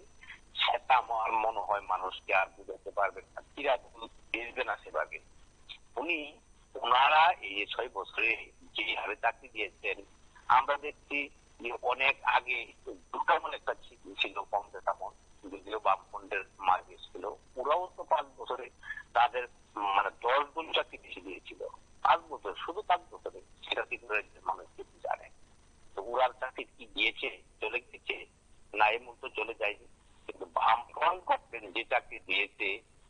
সেটা আমার মনে হয় মানুষকে আর বুঝাতে পারবেন না, কিরা বুঝবে না সেভাবে। উনি ওনারা এই 6 বছরে যে হারে চাকরি দিয়েছেন, আমরা দেখছি যে অনেক আগে দুটামন একটা ছিল কংগ্রেস আমল, যদিও বামফ্রন্টের মার্গে ছিল, ওরাও তো 5 বছরে তাদের মানে 10 গুণ চাকরি বেশি দিয়েছিল। 5 বছর, শুধু 5 বছরে, সেটা কিন্তু মানুষ কিন্তু জানে। তো ওরার চাকরি কি গিয়েছে, চলে গিয়েছে না, এই মুহূর্তে চলে যায়নি। কিন্তু বামফ্রন্ট গভর্নমেন্ট যে চাকরি দিয়েছে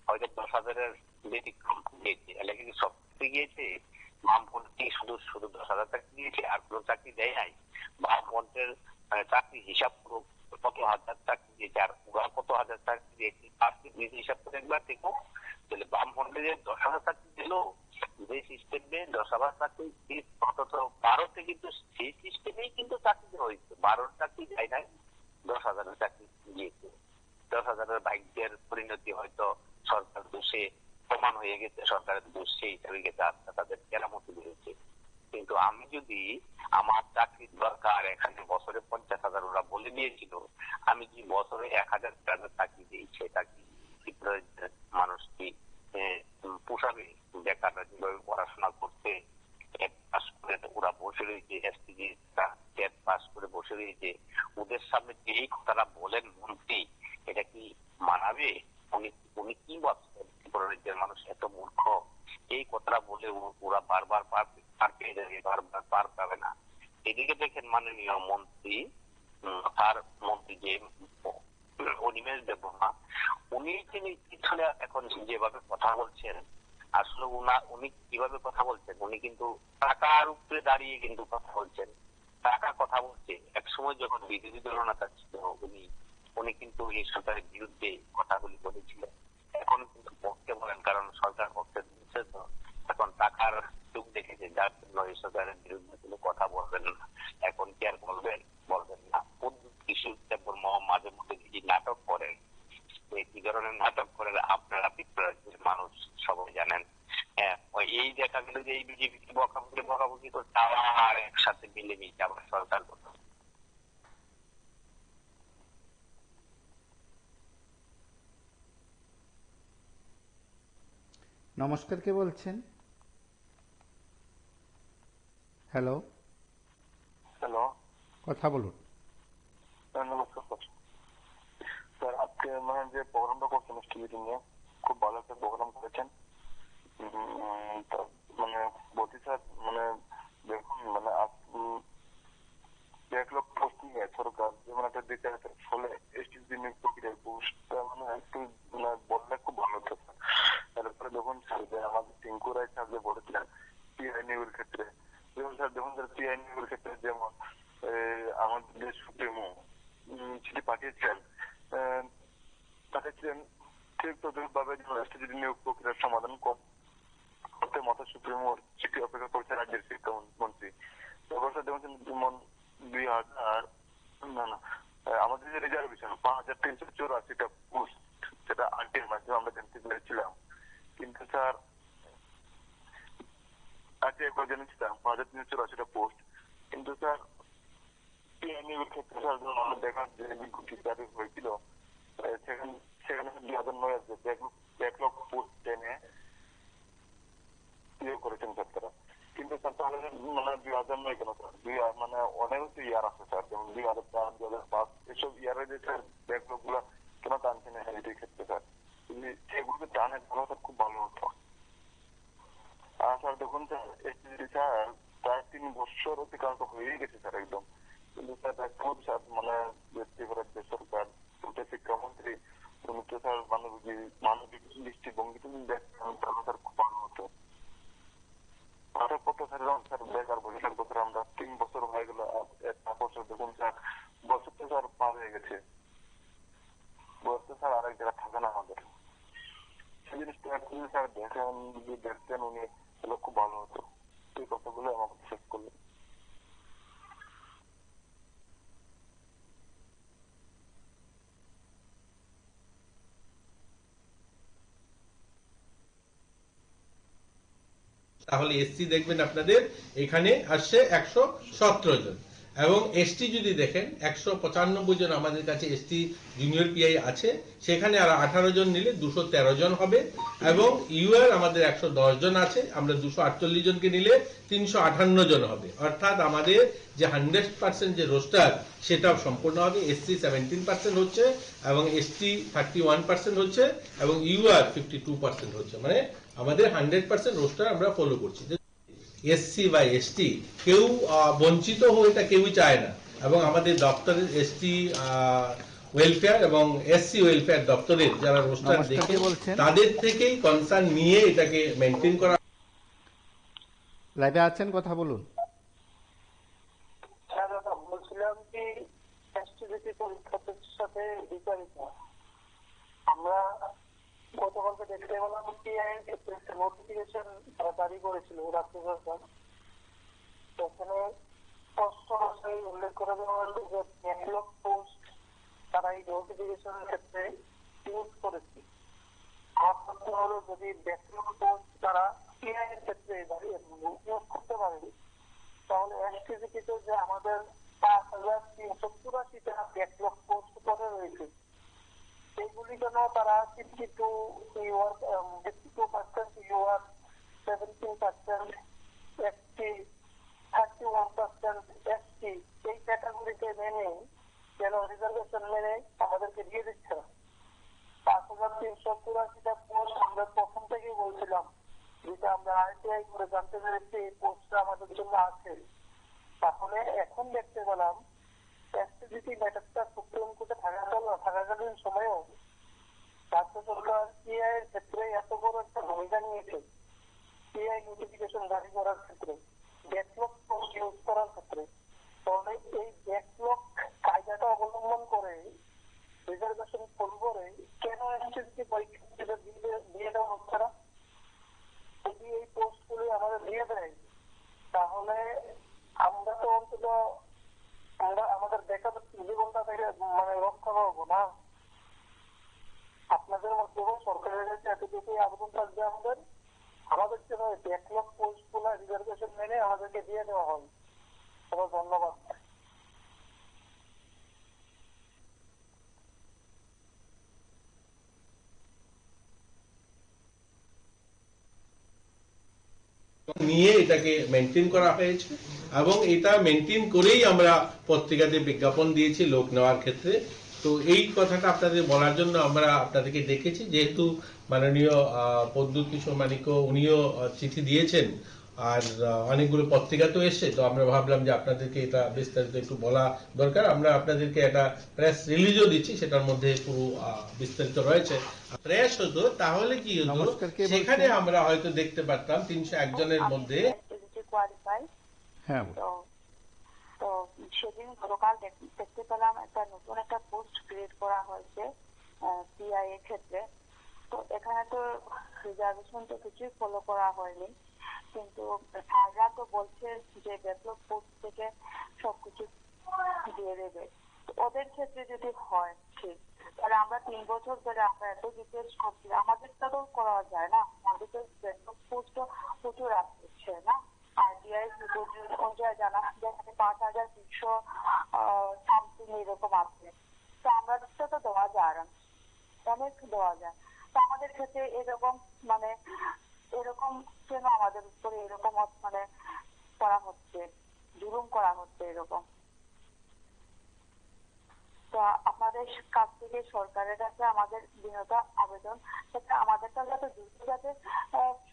হয়তো 10,000-এর ব্যতিক্রম দিয়েছে, এলাকা কি সব গিয়েছে? বামফ্রন্ট শুধু 10,000 চাকরি দিয়েছে আর কোনো চাকরি দেয় নাই? বামফ্রন্টের চাকরি হিসাব পুরো কত হাজার চাকরি দিয়েছে আর ওরা কত হাজার চাকরি দিয়েছে, নিজে হিসাব করে একবার দেখো। তাহলে বামফ্রন্টে যে 10,000 চাকরি দিল, যে সিস্টেমে 10,000 চাকরি অন্তত 12তে কিন্তু সেই সিস্টেমেই কিন্তু চাকরি দেওয়া হয়েছে, 12 চাকরি যায় নাই, 10,000-এর চাকরি দিয়েছে। 10,000-এর ভাগ্যের পরিণতি হয়তো সরকার দোষে প্রমাণ হয়ে গেছে, সরকারের দোষ সেই হিসাবে গেছে, আজকে তাদের কেরামতি বেড়েছে। কিন্তু আমি যদি আমার চাকরির দরকার এখানে বছরে 50,000 ওরা বলে দিয়েছিল, আমি কি বছরে 1,000 টাকা চাকরি দিই, সেটা কি মানুষ কি পোষাবে? বেকাররা যেভাবে পড়াশোনা করতে পাস করে ওরা বসে রয়েছে, এসটিজি পাস করে বসে রয়েছে, ওদের সামনে যে এই কথাটা বলেন মন্ত্রী, এটা কি মানাবে? উনি কি ভাবছেন রাজ্যের মানুষ এত মূর্খ? এই কথাটা বলে ওরা বারবার পার পেয়ে যাবে, বারবার পার পাবে না। এদিকে দেখেন মাননীয় মন্ত্রী, তার মন্ত্রী যে অনিমেষ দেববর্মা, উনি পিছনে এখন যেভাবে কথা বলছেন, আসলে উনি কিভাবে কথা বলছেন, উনি কিন্তু টাকার উপরে দাঁড়িয়ে কিন্তু কথা বলছেন, টাকা কথা বলছে। এক সময় যখন বিরোধী দলনেতা ছিল উনি কিন্তু এই সরকারের বিরুদ্ধে কথাগুলি বলেছিলেন, এখন কিন্তু পক্ষে বলেন, কারণ সরকার পক্ষে দিচ্ছে তো, এখন টাকার যুগ দেখেছে, যার জন্য এই সরকারের বিরুদ্ধে কোনো কথা বলবেন না। এখন কি আর বলবেন না? কিছু মাঝে মধ্যে যে নাটক করেন, কি ধরনের নাটক করেন আপনারা মানুষ সবাই জানেন। এই দেখা গেল যে এই বিজেপি বকাবকি করছে, আবার একসাথে মিলেমিশে আবার সরকার করতে। নমস্কার, কে বলছেন? হ্যালো, কথা বলুন। নমস্কার স্যার, আজকে মানে যে প্রোগ্রামটা করছেন টিভিতে নিয়ে, খুব ভালো একটা প্রোগ্রাম করেছেন। মানে বলছি স্যার, মানে দেখুন মানে 1 লক্ষ পোস্ট নিয়ে সরকার যেমন একটা দিতে ফলে এসটিসি নিয়োগ প্রক্রিয়ার পোস্টটা মানে একটু মানে বললে খুব ভালো হতো স্যার। তারপরে দেখুন স্যার যে আমাদের টিঙ্কু রায় স্যার যে বলেছিলেন পিআই নিয়োগের ক্ষেত্রে, যেমন স্যার দেখুন স্যার পিআই নিয়োগের ক্ষেত্রে যেমন আমাদের যে সুপ্রিমো চিঠি পাঠিয়েছেন, ঠিক তদ্রুপভাবে এসটিসি নিয়োগ প্রক্রিয়ার সমাধান করতে মতো সুপ্রিমোর চিঠি অপেক্ষা করছে রাজ্যের শিক্ষামন্ত্রী। তারপর স্যার দেখুন যেমন 2000 আমাদের যে রিজার্ভেশন 5384টা পোস্ট, সেটা আরটির মাধ্যমে আমরা জানতে পেরেছিলাম, কিন্তু স্যার আজকে একবার জেনেছিলাম 5384টা পোস্ট, কিন্তু স্যার পিএনইউর ক্ষেত্রে স্যার আমরা দেখার যে বিজ্ঞপ্তি জারি হয়েছিল সেখানে 2009 যে 1 লক্ষ পোস্ট টেনে ইয়ে করেছেন স্যার তারা। কিন্তু স্যার তাহলে মানে 2009 কেন স্যার, মানে অনেক ইয়ার আছে স্যার, যেমন 2004 2005 এসব ইয়ারে যে স্যার ব্যাকলগ গুলা কেন টানছে না এটির ক্ষেত্রে স্যার, সেগুলোকে টানে তাহলে স্যার খুব ভালো হতো। আর স্যার দেখুন স্যার এসটিসি স্যার প্রায় 3 বছর অতিক্রান্ত হয়েই গেছে স্যার একদম, কিন্তু স্যার এখন স্যার মানে যে সরকার শিক্ষামন্ত্রী উনি তো স্যার মানবিক দৃষ্টিভঙ্গি তুমি দেখছেন তাহলে স্যার খুব ভালো হতো। স্যার বেকার বসে থাকবো স্যার আমরা, 3 বছর হয়ে গেল, একটা বছর দেখুন স্যার, বছর তো স্যার পার হয়ে গেছে, বছর স্যার আরেক জায়গায় থাকে না আমাদের। সেই জিনিসটা স্যার দেখেন যদি দেখতেন উনি তাহলে খুব ভালো হতো। এই কথাগুলো আমাকে শেষ করলেন। তাহলে এসসি দেখবেন আপনাদের এখানে আসছে 117 জন, এবং এসটি যদি দেখেন 195 জন আমাদের কাছে এসটি জুনিয়র পিআই আছে, সেখানে আর 18 জন নিলে 213 জন হবে, এবং ইউআর আমাদের 110 জন আছে, আমরা 248 জনকে নিলে 358 জন হবে। অর্থাৎ আমাদের যে 100% যে রোস্টার সেটা সম্পূর্ণ হবে। এসসি 17% হচ্ছে, এবং এসটি 31% হচ্ছে, এবং ইউআর 52% হচ্ছে, মানে আমাদের 100% রোস্টার আমরা ফলো করছি। এসসি বা এসটি কেউ বঞ্চিত হয়ে এটা কেউই চায় না, এবং আমাদের দপ্তরের এসটি ওয়েলফেয়ার এবং এসসি ওয়েলফেয়ার দপ্তরের যারা রোস্টার দেখে তাদের থেকেই কনসার্ন নিয়ে এটাকে মেইনটেইন করা। লাইভে আছেন, কথা বলুন। বলছিলাম কি এসটিজিটি পরীক্ষার সাথে বিচারিত আমরা গতকালকে দেখতে পেলাম পিআই একটা নোটিফিকেশন তারা জারি করেছিল রাজ্য সরকার, সেখানে স্পষ্ট ভাষায় উল্লেখ করে দেওয়া হয়েছে যে 1 লক্ষ পোস্ট তারা এই নোটিফিকেশনের ক্ষেত্রে ইউজ করেছে। আমার প্রশ্ন হলো যদি 1 লক্ষ পোস্ট তারা পিআই এর ক্ষেত্রে ইউজ করতে পারে, তাহলে এসটিজিটিতে যে আমাদের 5384টা 1 লক্ষ পোস্ট করে রয়েছে সেইগুলি কেন তারা 52% ইউআর 17% এসটি 31% এসটি এই ক্যাটাগরিতে মেনে কেন রিজার্ভেশন মেনে আমাদেরকে দিয়ে দিচ্ছে না? 5384টা পোস্ট আমরা প্রথম থেকেই বলছিলাম, যেটা আমরা আইটিআই করে জানতে পেরেছি এই পোস্টটা আমাদের জন্য আছে। তাহলে এখন দেখতে পেলাম এসটিজিটি ম্যাটারটা সুপ্রিম কোর্টে থাকাকালীন সময়েও রাজ্য সরকার পিআই এর ক্ষেত্রে এত বড় একটা ভূমিকা নিয়েছে। পিআই নোটিফিকেশন জারি করার ক্ষেত্রে, ব্যাকলগ ইউজ করার ক্ষেত্রে, তাহলে এই ব্যাকলগ কায়দাটা অবলম্বন করে রিজার্ভেশন ফুল করে কেন এসটিজিটি পরীক্ষা দিয়ে দেওয়া হচ্ছে না? যদি এই পোস্টগুলি আমাদের দিয়ে দেয় তাহলে আমরা তো অন্তত আমরা আমাদের বেকার জীবনটা থেকে মানে রক্ষা পাবো না। আপনাদের মাধ্যমে সরকারের কাছে এতটুকুই আবেদন থাকবে আমাদের জন্য 1 লক্ষ পোস্ট গুলা রিজার্ভেশন মেনে আমাদেরকে দিয়ে দেওয়া হয়। ধন্যবাদ। নিয়ে এটাকে মেনটেন করা হয়েছে, এবং এটা মেনটেন করেই আমরা পত্রিকাতে বিজ্ঞাপন দিয়েছি লোক নেওয়ার ক্ষেত্রে। তো এই কথাটা আপনাদের বলার জন্য আমরা আপনাদেরকে ডেকেছি, যেহেতু মাননীয় প্রদ্যুৎ কিশোর মানিক্য উনিও চিঠি দিয়েছেন আর অনেকগুলো পত্রিকাতেও এসছে, তো আমরা ভাবলাম যে আপনাদেরকে এটা বিস্তারিত একটু বলা দরকার। আমরা আপনাদেরকে একটা প্রেস রিলিজও দিচ্ছি, সেটার মধ্যে পুরো বিস্তারিত রয়েছে। প্রেস হতো তাহলে কি হতো, নমস্কার, কে বলছেন? সেখানে আমরা হয়তো দেখতে পারতাম 301 জনের মধ্যে। হ্যাঁ, তো সেদিন গতকাল দেখতে পেলাম নতুন একটা পোস্ট ক্রিয়েট করা হয়েছে পিআই এর ক্ষেত্রে। তো এখানে তো রিজার্ভেশন তো কিছুই ফলো করা হয়নি, কিন্তু স্যাররা তো বলছে যে ব্যাকলগ পোস্ট থেকে সবকিছু দিয়ে দেবে। ওদের ক্ষেত্রে যদি হয় ঠিক, তাহলে আমরা 3 বছর ধরে আমরা এত রিকোয়েস্ট করছি, আমাদেরটা তো করা যায় না। আমাদের তো ব্যাকলগ পোস্ট প্রচুর আসছে না, আরটিআই অনুযায়ী জানা যায় 5300 সামথিং এরকম আছে। তো আমরা তো দেওয়া যায় না, অনেক দেওয়া যায়। তো আমাদের ক্ষেত্রে এরকম এরকম কেন আমাদের উপরে এরকম করা হচ্ছে, জুলুম করা হচ্ছে এরকম। তো আমাদের কাছ থেকে সরকারের কাছে আমাদের বিনত আবেদন, সেটা আমাদেরটা যাতে দ্রুত যাতে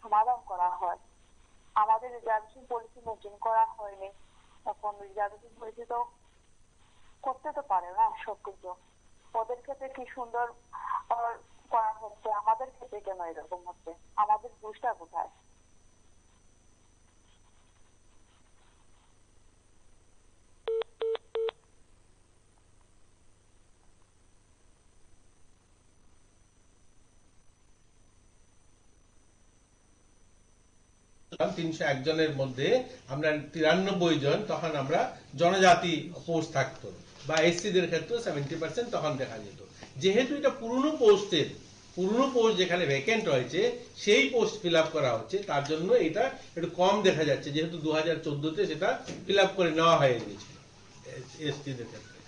সমাধান করা হয়। আমাদের রিজার্ভেশন পলিসি মেনটেন করা হয়নি, এখন রিজার্ভেশন পলিসি তো করতে তো পারে না সবকিছু। ওদের ক্ষেত্রে কি সুন্দর করা হচ্ছে, আমাদের ক্ষেত্রে কেন এরকম হচ্ছে? আমাদের দোষটা কোথায়? ছিলাম 301 জনের মধ্যে আমরা 93 জন তখন আমরা জনজাতি পোস্ট থাকতো, বা এসসিদের ক্ষেত্রে 70% তখন দেখা যেত। যেহেতু এটা পুরনো পোস্ট যেখানে ভ্যাকেন্ট রয়েছে সেই পোস্ট ফিল আপ করা হচ্ছে, তার জন্য এটা একটু কম দেখা যাচ্ছে, যেহেতু 2014-তে সেটা ফিল আপ করে নেওয়া হয়ে গেছিল এসটিদের ক্ষেত্রে।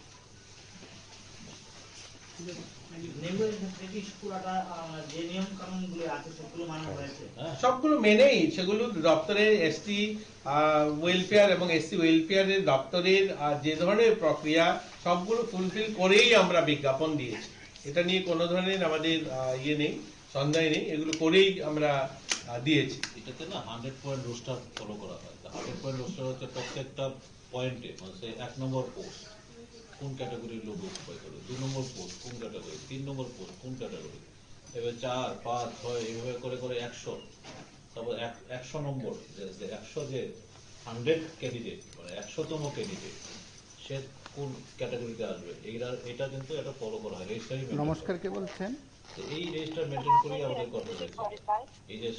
সবগুলো মেনেই, সেগুলো দপ্তরের এসটি ওয়েলফেয়ার এবং এসসি ওয়েলফেয়ারের দপ্তরের যে ধরনের প্রক্রিয়া সবগুলো ফুলফিল করেই আমরা বিজ্ঞাপন দিয়েছি। এটা নিয়ে কোনো ধরনের আমাদের ইয়ে নেই, সন্দেহ নেই, এগুলো করেই আমরা দিয়েছি। এটাতে না 100 পয়েন্ট রোস্টার ফলো করা হয়। 100 পয়েন্ট রোস্টার হচ্ছে প্রত্যেকটা পয়েন্টে, মানে 1 নম্বর পোস্ট কোন ক্যাটাগরির লোক অকুপাই করে, 2 নম্বর পোস্ট কোন ক্যাটাগরি, 3 নম্বর পোস্ট কোন ক্যাটাগরি, এবার 4, 5, 6 এইভাবে করে করে 100। তারপর 100 নম্বর, 100 যে 100 ক্যান্ডিডেট, মানে 100তম ক্যান্ডিডেট সে কোন ক্যাটাগরিতে আসবে, এটা কিন্তু এটা ফলো করা হয়। রেজিস্টারি। নমস্কার, কে বলছেন? এই রেজিস্টার মেনটেন করেই আমাদের কথা হয়েছে। এই যে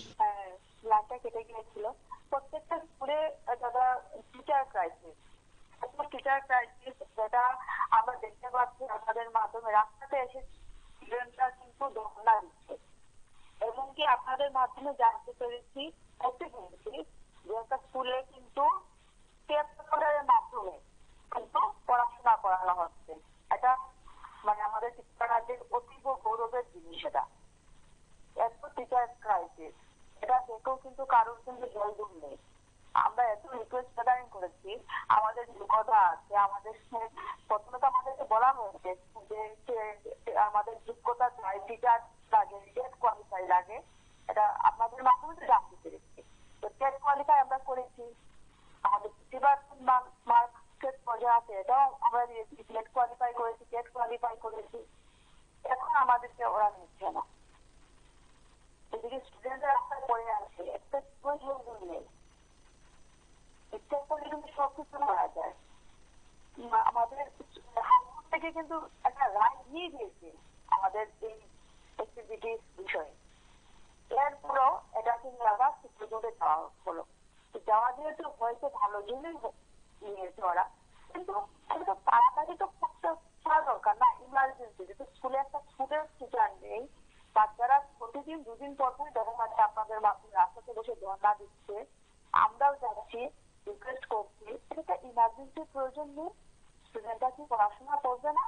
লাইনটা কেটে গিয়েছিল। প্রত্যেকটা স্কুলে দাদা টিচার ক্রাইসিস, যেটা আমরা দেখতে পাচ্ছি আপনাদের মাধ্যমে। রাস্তাতে এসে স্টুডেন্টরা কিন্তু ধর্ণা দিচ্ছে, এমনকি আপনাদের মাধ্যমে জানতে পেরেছি যে একটা স্কুলে কিন্তু পেপারের মাধ্যমে কিন্তু পড়াশোনা করানো হচ্ছে। এটা আমাদের শিক্ষা রাজ্যের অতীব গৌরবের জিনিস। এটা এত টিচার ক্রাইসিস, এটা দেখেও কিন্তু কারোর কিন্তু জলদূর নেই। আমরা এত রিকোয়েস্ট প্রদান করেছি, আমাদের যোগ্যতা আছে, আমাদের প্রথমে তো আমাদেরকে বলা হয়েছে যে আমাদের যোগ্যতা চাই, টিচার লাগে, টেট কোয়ালিফাই লাগে। এটা আপনাদের মাধ্যমে তো জানতে পেরেছি। তো টেট কোয়ালিফাই আমরা করেছি, আমাদের 50% মার্কেট পর্যায়ে আছে, এটাও আমরা দিয়েছি। টেট কোয়ালিফাই করেছি, এখন আমাদেরকে ওরা নিচ্ছে না। এদিকে স্টুডেন্টরা রাস্তায় পড়ে আছে, একটা প্রয়োজন নেই। ইচ্ছা করলে কিন্তু সবকিছু করা যায়। আমাদের হাইকোর্ট থেকে কিন্তু একটা রায় দিয়ে দিয়েছে আমাদের এই অ্যাক্টিভিটি বিষয়ে। এরপরও এটা কিন্তু আবার সুপ্রিম কোর্টে যাওয়া হলো। যাওয়া যেহেতু হয়েছে ভালো জন্যই নিয়েছে ওরা, কিন্তু এটা তাড়াতাড়ি তো করতে দরকার না, ইমার্জেন্সি। যেহেতু স্কুলে একটা স্টুডেন্ট টিচার নেই, বাচ্চারা প্রতিদিন 2 দিন পর দেখা যাচ্ছে আপনাদের মাধ্যমে রাস্তাতে বসে ধর্ণা দিচ্ছে, আমরাও যাচ্ছি, রিকোয়েস্ট করছি। এটা ইমার্জেন্সির প্রয়োজন নেই। স্টুডেন্টরা কি পড়াশোনা করবে না?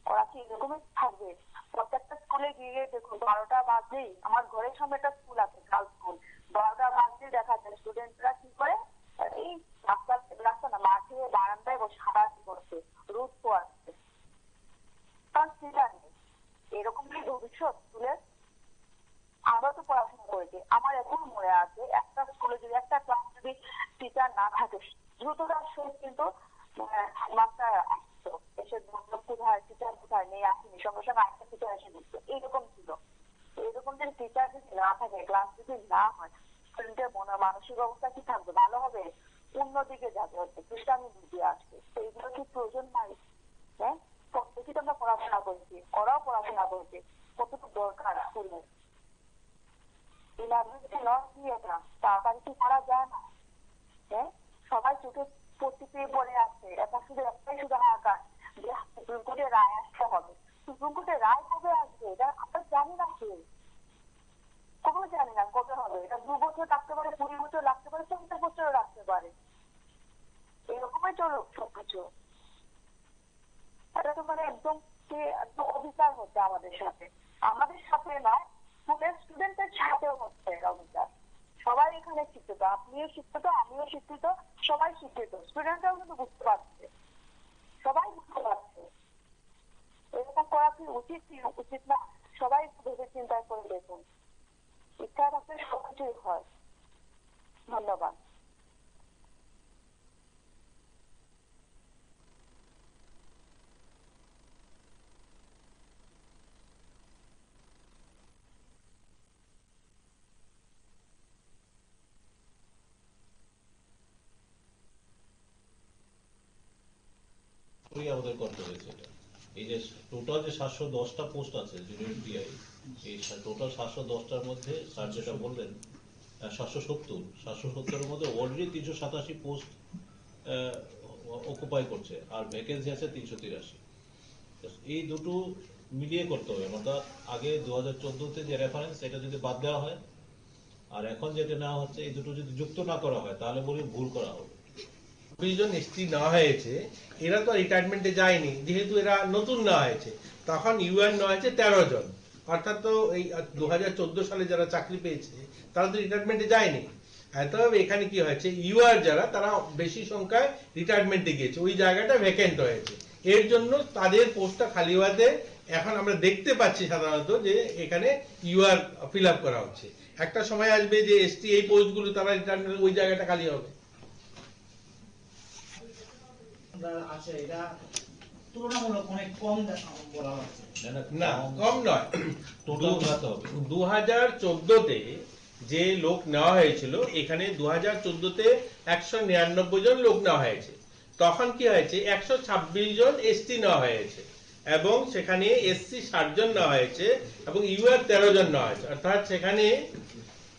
ওরা কি এরকমই থাকবে? প্রত্যেকটা স্কুলে গিয়ে দেখুন 12টা বাজলেই, আমার ঘরের সামনে একটা স্কুল আছে, গার্লস স্কুল, 12টা বাজলেই দেখা যায় স্টুডেন্টরা কি করে, এই রাস্তা না মাঠে বারান্দায় বসে হাঁটাহাঁটি করছে, রোদ পোয়াচ্ছে। কারণ টিচার নেই। এরকম কি ভবিষ্যৎ স্কুলের? আমরা তো পড়াশোনা করেছি, আমার এখন মনে আছে একটা স্কুলে যদি একটা ক্লাস যদি টিচার না থাকে দ্রুততার সহিত কিন্তু মাস্টার আসতো, এসে বলতো কোথায় টিচার কোথায় নেই, আসেনি, সঙ্গে সঙ্গে আরেকটা টিচার এসে দিত। এইরকম ছিল। এরকম যদি টিচার যদি না থাকে, ক্লাস যদি না হয়, স্টুডেন্টের মানসিক অবস্থা কি থাকবে? ভালো হবে, অন্যদিকে যাবে, হচ্ছে দুষ্টামি বুঝিয়ে আসবে। তো এইগুলো কি প্রয়োজন নাই? হ্যাঁ, প্রত্যেকে তো আমরা পড়াশোনা করেছি, ওরাও পড়াশোনা করেছে, কতটুকু দরকার স্কুলে? ইমার্জেন্সি লস দিয়ে এটা তাড়াতাড়ি কি করা যায় না? হ্যাঁ, সবাই চোখে পড়তে পেয়ে পড়ে আছে। এটা শুধু একটাই শুধু হাহাকার যে সুপ্রিম কোর্টের রায় আসতে হবে। সুপ্রিম কোর্টের রায় কবে আসবে এটা আমরা জানি না, কেউ কখনো জানি না কবে হবে। এটা 2 বছর লাগতে পারে, 20 বছর লাগতে পারে, 40 বছরও লাগতে পারে। এরকমই চলুক সবকিছু। এটা তো একদম অবিচার হচ্ছে আমাদের সাথে নয়, স্কুলের স্টুডেন্টের সাথেও হচ্ছে এটা অবিচার। সবাই এখানে শিক্ষিত, আপনিও শিক্ষিত, আমিও শিক্ষিত, সবাই শিক্ষিত, স্টুডেন্টরাও কিন্তু বুঝতে পারছে, সবাই বুঝতে পারছে। এরকম করা কি উচিত কি উচিত না? সবাই ভেবে চিন্তা করে দেখুন। ইচ্ছা থাকলে সবকিছুই হয়। ধন্যবাদ। আমাদের করতে হয়েছে এটা। এই যে টোটাল যে 710টা পোস্ট আছে জুনিয়র টিআই, এই টোটাল 710টার মধ্যে স্যার যেটা বললেন 770-এর মধ্যে অলরেডি 387 পোস্ট অকুপাই করছে, আর ভ্যাকেন্সি আছে 383। এই দুটো মিলিয়ে করতে হবে। অর্থাৎ আগে 2014-তে যে রেফারেন্স এটা যদি বাদ দেওয়া হয় আর এখন যেটা নেওয়া হচ্ছে, এই দুটো যদি যুক্ত না করা হয় তাহলে বলি ভুল করা হবে। 20 জন এসটি নেওয়া হয়েছে, এরা তো রিটায়ারমেন্টে যায়নি, যেহেতু এরা নতুন নেওয়া হয়েছে। তখন ইউআর নেওয়া হয়েছে 13 জন, অর্থাৎ তো এই 2014 সালে যারা চাকরি পেয়েছে তারা তো রিটায়ারমেন্টে যায়নি। তবে এখানে কি হয়েছে, ইউআর যারা তারা বেশি সংখ্যায় রিটায়ারমেন্টে গিয়েছে, ওই জায়গাটা ভ্যাকেন্ট হয়েছে। এর জন্য তাদের পোস্টটা খালি হওয়াতে এখন আমরা দেখতে পাচ্ছি সাধারণত যে এখানে ইউআর ফিল আপ করা হচ্ছে। একটা সময় আসবে যে এসটি এই পোস্টগুলো তারা রিটায়ারমেন্ট, ওই জায়গাটা খালি হবে। আছে এটা তুলনামূলক অনেক কম বলা হচ্ছে। না, কম নয়। 2014-তে যে লোক নেওয়া হয়েছিল, এখানে 2014-তে 199 জন লোক নেওয়া হয়েছে। তখন কি হয়েছে, 126 জন এসটি নেওয়া হয়েছে এবং সেখানে এসসি 60 জন নেওয়া হয়েছে এবং ইউআর 13 জন নেওয়া হয়েছে। অর্থাৎ সেখানে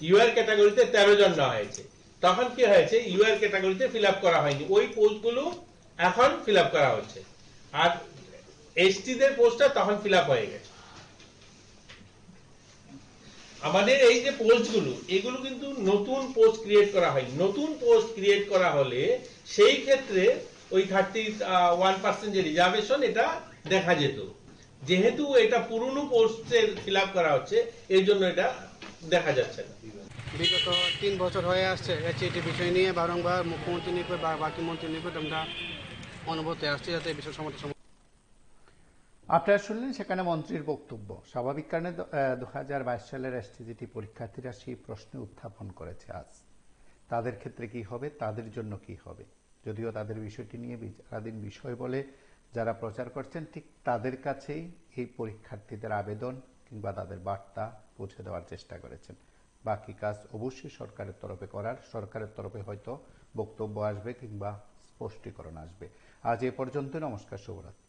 ইউআর ক্যাটাগরিতে 13 জন নেওয়া হয়েছে। তখন কি হয়েছে, ইউআর ক্যাটাগরিতে ফিল আপ করা হয়নি, ওই পোস্টগুলো এখন ফিল আপ করা হচ্ছে, আর এসটিদের পোস্টটা তখন ফিল আপ হয়ে গেছে। আমাদের এই যে পোস্টগুলো, এগুলো কিন্তু নতুন পোস্ট ক্রিয়েট করা হয়। নতুন পোস্ট ক্রিয়েট করা হলে সেই ক্ষেত্রে ওই 31% যে রিজার্ভেশন এটা দেখা যেত। যেহেতু এটা পুরনো পোস্টের ফিল আপ করা হচ্ছে, এই জন্য এটা দেখা যাচ্ছে না। বিগত 3 বছর হয়ে আসছে এসটি বিষয় নিয়ে বারংবার মুখ্যমন্ত্রী নিকট বা বাকি মন্ত্রী নিকট আমরা অনুভূতি আসছে, যাতে এই বিষয় সমাধান। আপনারা শুনলেন সেখানে মন্ত্রীর বক্তব্য। স্বাভাবিক কারণে 2022 সালের এসটিজিটি পরীক্ষার্থীরা সেই প্রশ্ন উত্থাপন করেছে। আজ তাদের ক্ষেত্রে কি হবে, তাদের জন্য কি হবে, যদিও তাদের বিষয়টি নিয়ে বিচারাধীন বিষয় বলে যারা প্রচার করছেন, ঠিক তাদের কাছেই এই পরীক্ষার্থীদের আবেদন কিংবা তাদের বার্তা পৌঁছে দেওয়ার চেষ্টা করেছেন। বাকি কাজ অবশ্যই সরকারের তরফে করার, সরকারের তরফে হয়তো বক্তব্য আসবে কিংবা স্পষ্টীকরণ আসবে। আজ এ পর্যন্ত। নমস্কার, শুভরাত্রি।